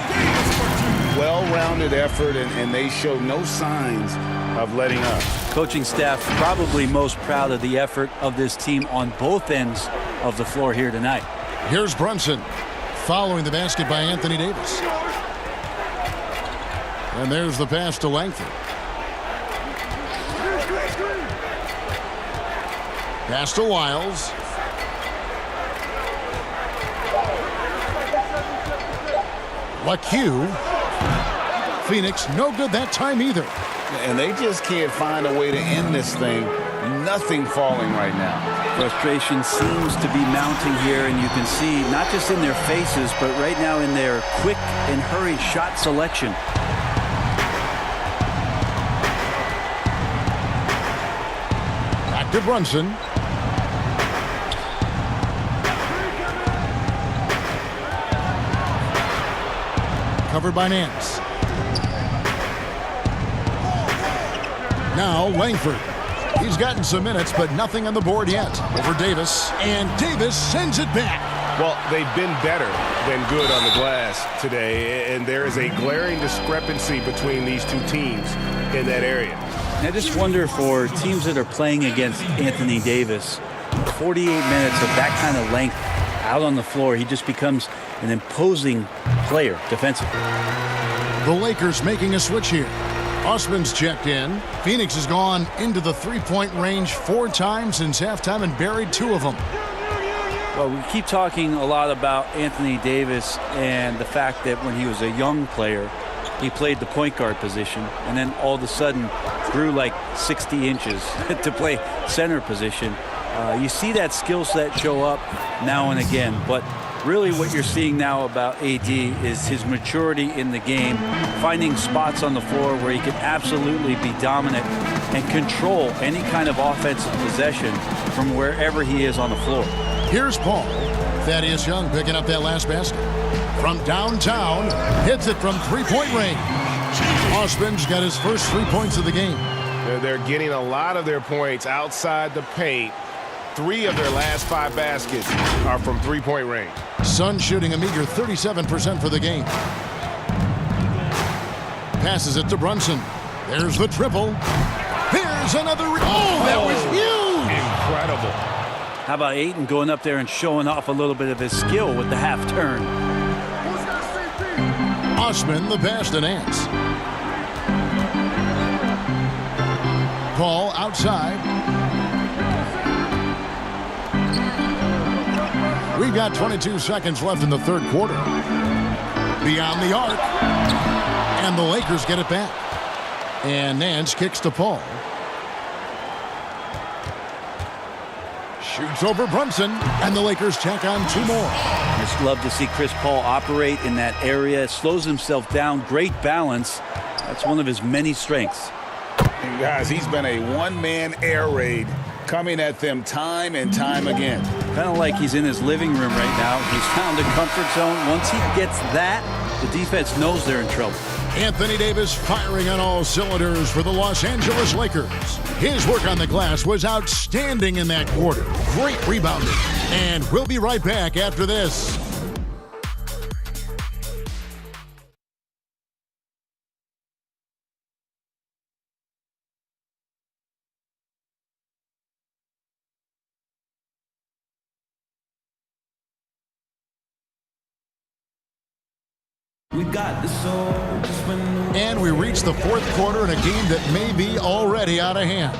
Well-rounded effort, and they show no signs of letting up. Coaching staff probably most proud of the effort of this team on both ends of the floor here tonight. Here's Brunson following the basket by Anthony Davis. And there's the pass to Langford. Pass to Wiles. LaQ. Phoenix, no good that time either. And they just can't find a way to end this thing. Nothing falling right now. Frustration seems to be mounting here, and you can see not just in their faces, but right now in their quick and hurried shot selection. Back to Brunson. recovered by Nance. Now Langford. He's gotten some minutes, but nothing on the board yet. Over Davis, and Davis sends it back. Well, they've been better than good on the glass today, and there is a glaring discrepancy between these two teams in that area. And I just wonder for teams that are playing against Anthony Davis, 48 minutes of that kind of length out on the floor, he just becomes an imposing player defensively. The Lakers making a switch here. Osman's checked in. Phoenix has gone into the three-point range 4 times since halftime and buried 2 of them. Well, we keep talking a lot about Anthony Davis and the fact that when he was a young player, he played the point guard position and then all of a sudden grew like 60 inches to play center position. You see that skill set show up now and again, but really what you're seeing now about AD is his maturity in the game, finding spots on the floor where he can absolutely be dominant and control any kind of offensive possession from wherever he is on the floor. Here's Paul. Thaddeus Young picking up that last basket. From downtown, hits it from three-point range. Osman's got his first 3 points of the game. They're getting a lot of their points outside the paint. 3 of their last 5 baskets are from three-point range. Sun shooting a meager 37% for the game. Passes it to Brunson. There's the triple. Here's another. Oh, that was huge! Incredible. How about Ayton going up there and showing off a little bit of his skill with the half turn? Osman the pass to Nance. Paul outside. We've got 22 seconds left in the third quarter. Beyond the arc. And the Lakers get it back. And Nance kicks to Paul. Shoots over Brunson. And the Lakers tack on 2 more. Just love to see Chris Paul operate in that area. Slows himself down. Great balance. That's one of his many strengths. And guys, he's been a one-man air raid coming at them time and time again. Kind of like he's in his living room right now. He's found a comfort zone. Once he gets that, the defense knows they're in trouble. Anthony Davis firing on all cylinders for the Los Angeles Lakers. His work on the glass was outstanding in that quarter. Great rebounding. And we'll be right back after this. And we reach the fourth quarter in a game that may be already out of hand.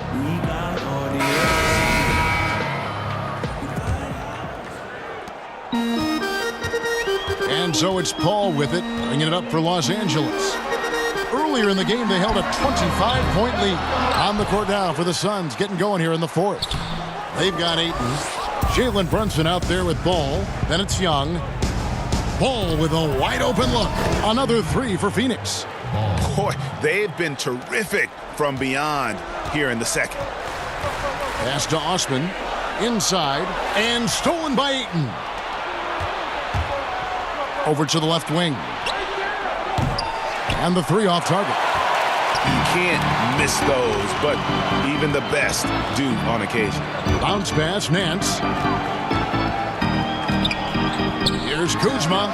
And so it's Paul with it, bringing it up for Los Angeles. Earlier in the game, they held a 25-point lead. On the court now for the Suns, getting going here in the fourth. They've got Ayton. Jalen Brunson out there with Ball. Then it's Young. Ball with a wide-open look. Another 3 for Phoenix. Boy, they've been terrific from beyond here in the second. Pass to Osman. Inside. And stolen by Ayton. Over to the left wing. And the 3 off target. You can't miss those, but even the best do on occasion. Bounce pass, Nance. Here's Kuzma.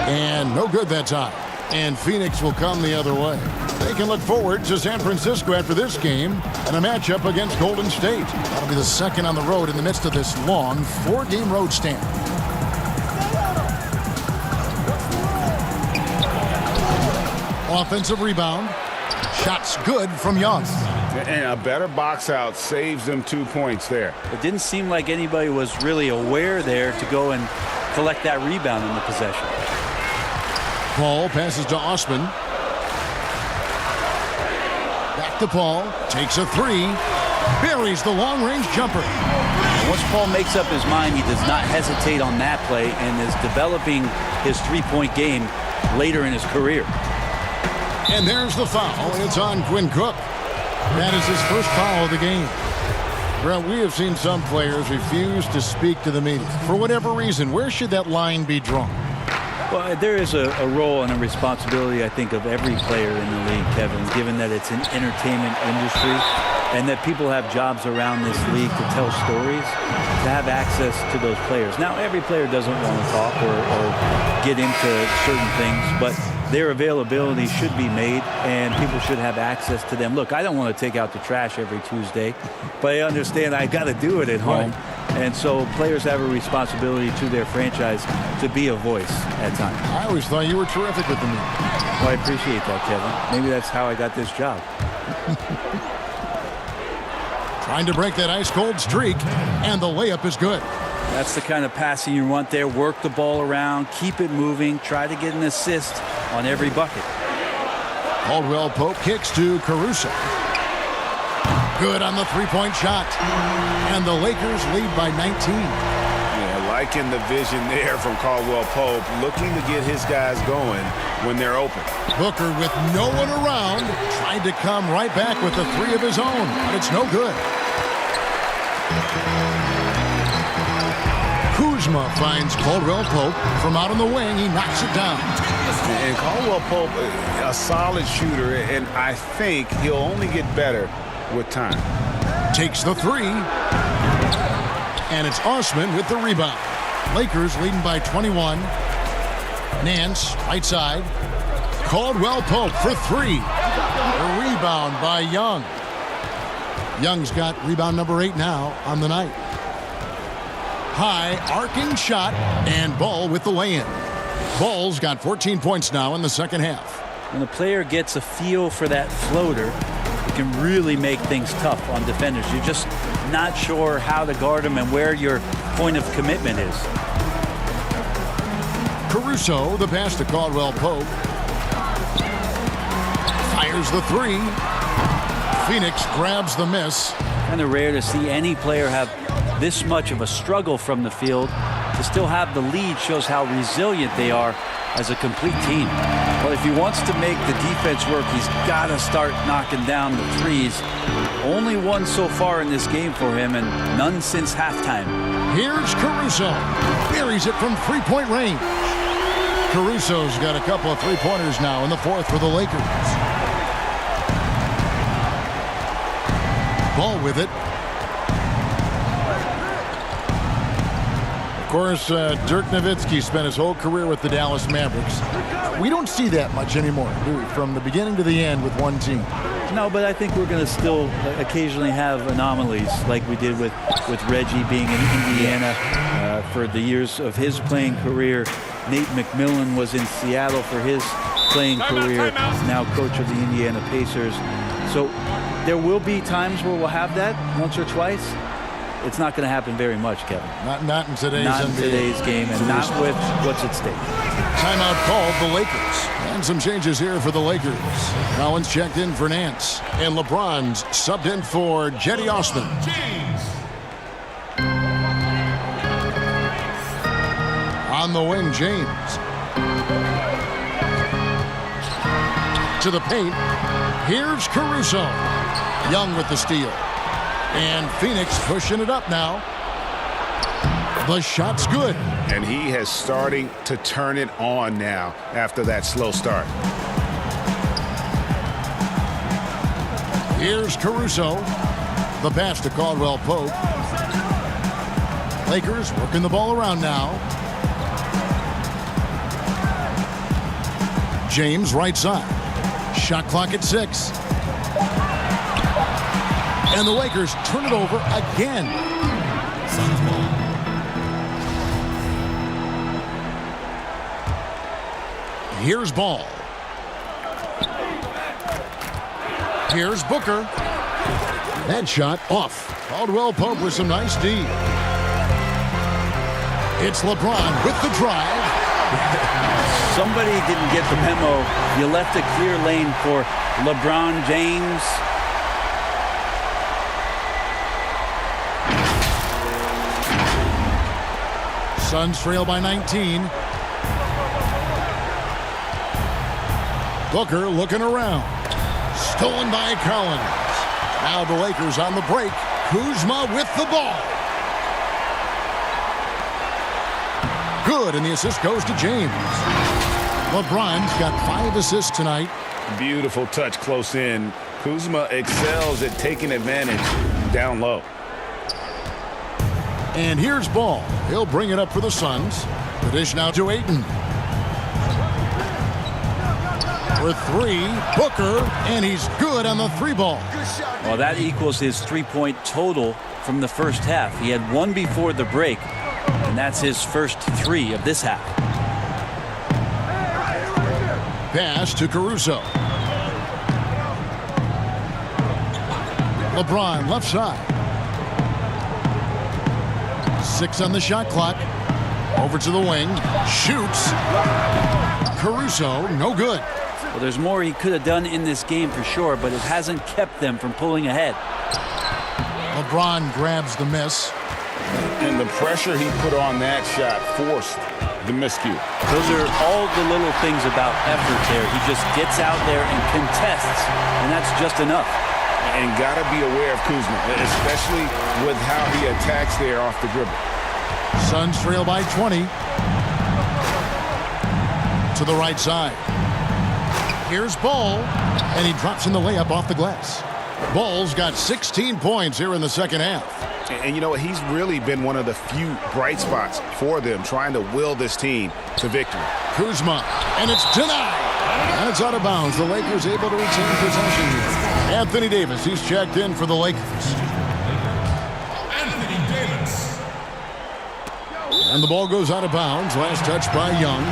And no good that time. And Phoenix will come the other way. They can look forward to San Francisco after this game and a matchup against Golden State. That'll be the second on the road in the midst of this long 4-game road stand. Offensive rebound. Shots good from Young. And a better box out saves them 2 points there. It didn't seem like anybody was really aware there to go and collect that rebound in the possession. Paul passes to Osman. Back to Paul. Takes a 3. Buries the long-range jumper. Once Paul makes up his mind, he does not hesitate on that play and is developing his three-point game later in his career. And there's the foul. It's on Quinn Cook. That is his first foul of the game. Brett, we have seen some players refuse to speak to the media. For whatever reason, where should that line be drawn? Well, there is a role and a responsibility, I think, of every player in the league, Kevin, given that it's an entertainment industry and that people have jobs around this league to tell stories, to have access to those players. Now, every player doesn't want to talk or get into certain things, but their availability should be made, and people should have access to them. Look, I don't want to take out the trash every Tuesday, but I understand I got to do it at home. Right. And so players have a responsibility to their franchise to be a voice at times. I always thought you were terrific with the media. Well, I appreciate that, Kevin. Maybe that's how I got this job. Trying to break that ice-cold streak, and the layup is good. That's the kind of passing you want there. Work the ball around, keep it moving, try to get an assist on every bucket. Caldwell Pope kicks to Caruso. Good on the three-point shot. And the Lakers lead by 19. Yeah, liking the vision there from Caldwell Pope, looking to get his guys going when they're open. Booker with no one around, tried to come right back with the three of his own, but it's no good. Kuzma finds Caldwell Pope from out on the wing. He knocks it down. And Caldwell Pope, a solid shooter, and I think he'll only get better with time. Takes the three. And it's Osman with the rebound. Lakers leading by 21. Nance, right side. Caldwell Pope for three. A rebound by Young. Young's got rebound number 8 now on the night. High arcing shot, and Ball with the lay-in. Ball's got 14 points now in the second half. When the player gets a feel for that floater, it can really make things tough on defenders. You're just not sure how to guard them and where your point of commitment is. Caruso, the pass to Caldwell Pope. Fires the three. Phoenix grabs the miss. Kind of rare to see any player have this much of a struggle from the field. To still have the lead shows how resilient they are as a complete team. Well, if he wants to make the defense work, he's got to start knocking down the threes. Only one so far in this game for him, and none since halftime. Here's Caruso. Buries it from three-point range. Caruso's got a couple of three-pointers now in the fourth for the Lakers. Ball with it. Of course, Dirk Nowitzki spent his whole career with the Dallas Mavericks. We don't see that much anymore, do we? From the beginning to the end with one team. No, but I think we're going to still occasionally have anomalies like we did with Reggie being in Indiana for the years of his playing career. Nate McMillan was in Seattle for his playing career, now coach of the Indiana Pacers. So there will be times where we'll have that once or twice. It's not going to happen very much, Kevin. Not in today's Not in NBA. today's game, and not with what's at stake. Timeout called the Lakers. And some changes here for the Lakers. Collins checked in for Nance. And LeBron's subbed in for Jetty Osman. On the wing, James. To the paint. Here's Caruso. Young with the steal. And Phoenix pushing it up now. The shot's good. And he has starting to turn it on now after that slow start. Here's Caruso. The pass to Caldwell Pope. Lakers working the ball around now. James right side. Shot clock at 6. And the Lakers turn it over again. Here's Ball. Here's Booker. That shot off. Caldwell Pope with some nice D. It's LeBron with the drive. Somebody didn't get the memo. You left a clear lane for LeBron James. Suns trail by 19. Booker looking around. Stolen by Collins. Now the Lakers on the break. Kuzma with the ball. Good, and the assist goes to James. LeBron's got 5 assists tonight. Beautiful touch close in. Kuzma excels at taking advantage down low. And here's Ball. He'll bring it up for the Suns. The dish now to Ayton. For 3, Booker, and he's good on the 3-ball. Well, that equals his 3-point total from the first half. He had 1 before the break, and that's his first 3 of this half. Pass to Caruso. LeBron left side. 6 on the shot clock. Over to the wing. Shoots. Caruso, no good. Well, there's more he could have done in this game for sure, but it hasn't kept them from pulling ahead. LeBron grabs the miss. And the pressure he put on that shot forced the miscue. Those are all the little things about effort there. He just gets out there and contests, and that's just enough. And got to be aware of Kuzma, especially with how he attacks there off the dribble. Suns trail by 20. To the right side. Here's Ball, and he drops in the layup off the glass. Ball's got 16 points here in the second half. And you know what? He's really been one of the few bright spots for them, trying to will this team to victory. Kuzma, and it's denied. That's out of bounds. The Lakers able to retain possession here. Anthony Davis, he's checked in for the Lakers. Anthony Davis. And the ball goes out of bounds. Last touch by Young.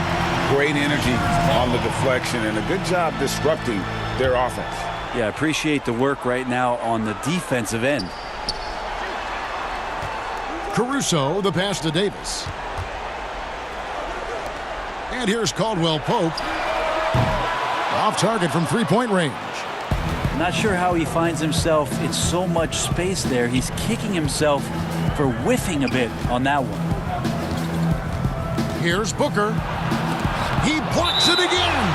Great energy on the deflection and a good job disrupting their offense. Yeah, I appreciate the work right now on the defensive end. Caruso, the pass to Davis. And here's Caldwell Pope. Off target from 3-point range. Not sure how he finds himself in so much space there. He's kicking himself for whiffing a bit on that one. Here's Booker. He blocks it again.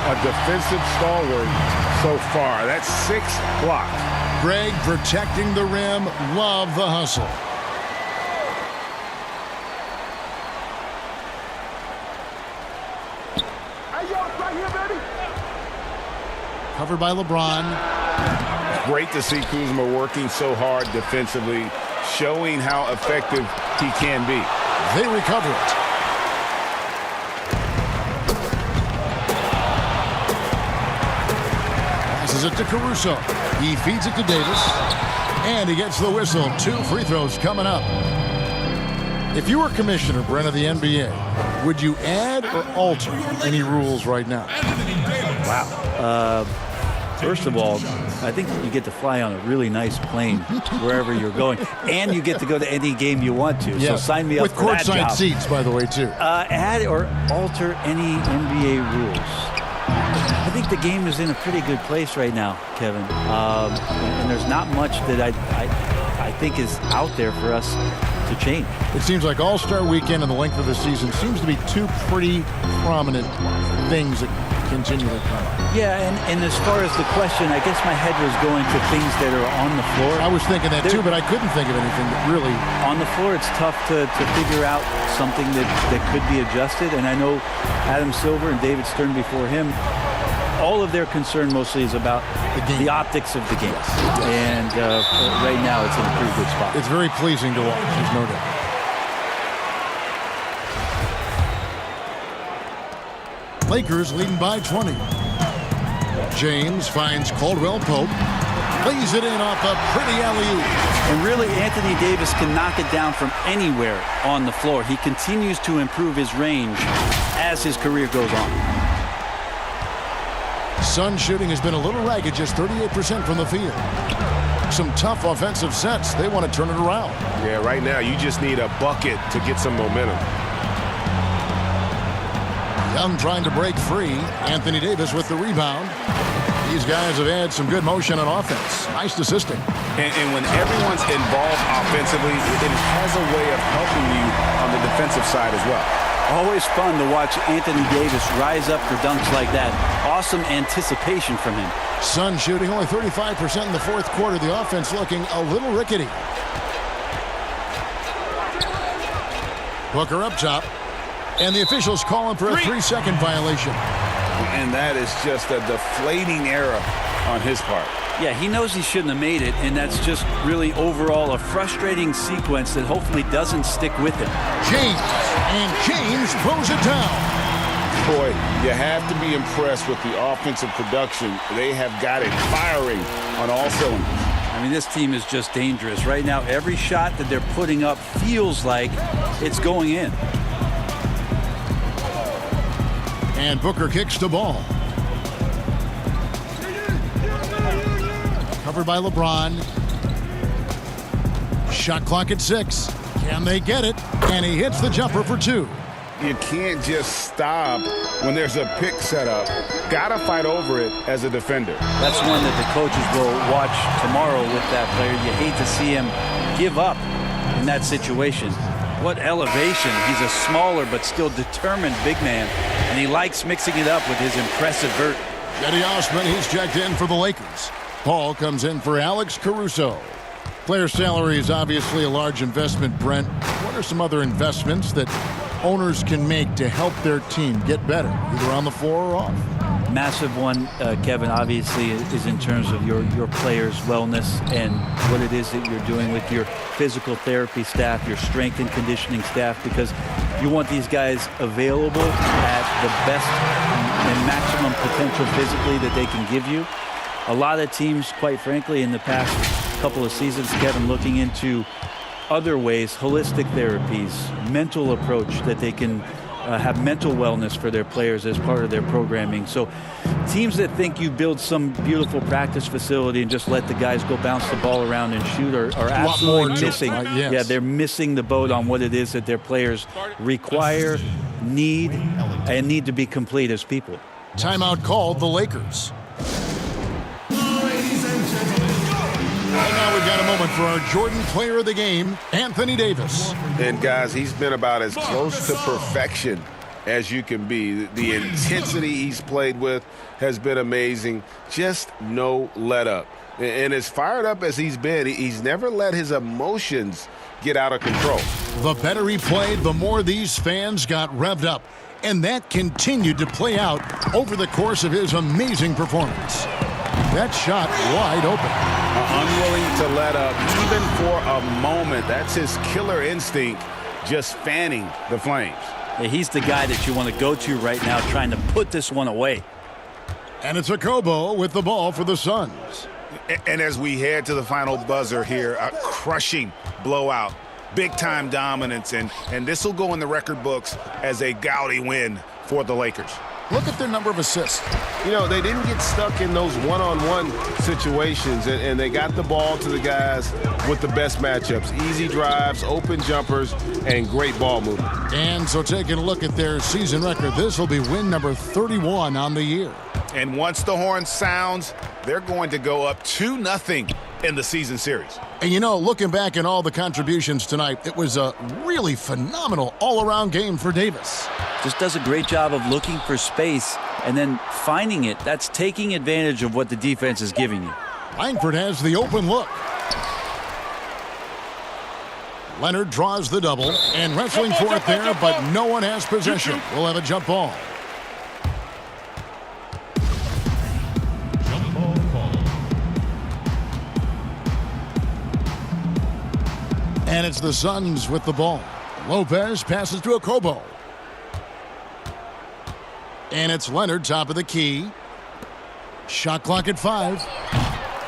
A defensive stalwart so far. That's 6 blocks. Greg protecting the rim. Love the hustle. Covered by LeBron. Great to see Kuzma working so hard defensively, showing how effective he can be. They recover it. Passes it to Caruso. He feeds it to Davis. And he gets the whistle. 2 free throws coming up. If you were commissioner, Brent, of the NBA, would you add or alter any rules right now? Wow. First of all, I think you get to fly on a really nice plane wherever you're going, and you get to go to any game you want to. Yes. So sign me up for that job. With courtside seats, by the way, too. Add or alter any NBA rules. I think the game is in a pretty good place right now, Kevin. And there's not much that I think is out there for us to change. It seems like All-Star Weekend and the length of the season seems to be 2 pretty prominent things that continually come up. Yeah, and as far as the question, I guess my head was going to things that are on the floor. I was thinking that too, but I couldn't think of anything that really... On the floor, it's tough to figure out something that could be adjusted, and I know Adam Silver and David Stern before him, all of their concern mostly is about the optics of the game. And right now, it's in a pretty good spot. It's very pleasing to watch, there's no doubt. Lakers leading by 20. James finds Caldwell Pope. Lays it in off a pretty alley-oop. And really, Anthony Davis can knock it down from anywhere on the floor. He continues to improve his range as his career goes on. Sun shooting has been a little ragged, just 38% from the field. Some tough offensive sets. They want to turn it around. Yeah, right now you just need a bucket to get some momentum. Young trying to break free. Anthony Davis with the rebound. These guys have had some good motion on offense. Nice assisting. And when everyone's involved offensively, it has a way of helping you on the defensive side as well. Always fun to watch Anthony Davis rise up for dunks like that. Awesome anticipation from him. Sun shooting only 35% in the fourth quarter. The offense looking a little rickety. Booker up top. And the officials calling for a 3-second violation. And that is just a deflating error on his part. Yeah, he knows he shouldn't have made it, and that's just really overall a frustrating sequence that hopefully doesn't stick with him. James throws it down. Boy, you have to be impressed with the offensive production. They have got it firing on all cylinders. I mean, this team is just dangerous. Right now, every shot that they're putting up feels like it's going in. And Booker kicks the ball. Covered by LeBron. Shot clock at 6. Can they get it? And he hits the jumper for 2. You can't just stop when there's a pick set up. Gotta fight over it as a defender. That's one that the coaches will watch tomorrow with that player. You hate to see him give up in that situation. What elevation. He's a smaller but still determined big man, and he likes mixing it up with his impressive vert. Cedi Osman, he's checked in for the Lakers. Paul comes in for Alex Caruso. Player salary is obviously a large investment, Brent. What are some other investments that owners can make to help their team get better, either on the floor or off? Massive one, Kevin, obviously, is in terms of your players' wellness and what it is that you're doing with your physical therapy staff, your strength and conditioning staff, because you want these guys available at the best and maximum potential physically that they can give you. A lot of teams, quite frankly, in the past couple of seasons, Kevin, looking into other ways, holistic therapies, mental approach that they can have mental wellness for their players as part of their programming. So teams that think you build some beautiful practice facility and just let the guys go bounce the ball around and shoot are absolutely missing. Yes. Yeah, they're missing the boat on what it is that their players require, need to be complete as people. Timeout called the Lakers. And now we've got a moment for our Jordan Player of the Game, Anthony Davis. And guys, he's been about as close to perfection as you can be. The intensity he's played with has been amazing. Just no let up. And as fired up as he's been, he's never let his emotions get out of control. The better he played, the more these fans got revved up. And that continued to play out over the course of his amazing performance. That shot wide open. Unwilling to let up, even for a moment. That's his killer instinct, just fanning the flames. Yeah, he's the guy that you want to go to right now, trying to put this one away. And it's Okobo with the ball for the Suns. And as we head to the final buzzer here, a crushing blowout, big-time dominance, and this will go in the record books as a gaudy win for the Lakers. Look at their number of assists. You know, they didn't get stuck in those one-on-one situations, and they got the ball to the guys with the best matchups. Easy drives, open jumpers, and great ball movement. And so taking a look at their season record, this will be win number 31 on the year. And once the horn sounds, they're going to go up 2-0 in the season series. And you know, looking back at all the contributions tonight, it was a really phenomenal all-around game for Davis. Just does a great job of looking for space and then finding it. That's taking advantage of what the defense is giving you. Langford has the open look. Leonard draws the double and wrestling for it there, but no one has possession. We'll have a jump ball. And it's the Suns with the ball. Lopez passes to Okobo. And it's Leonard, top of the key. Shot clock at 5.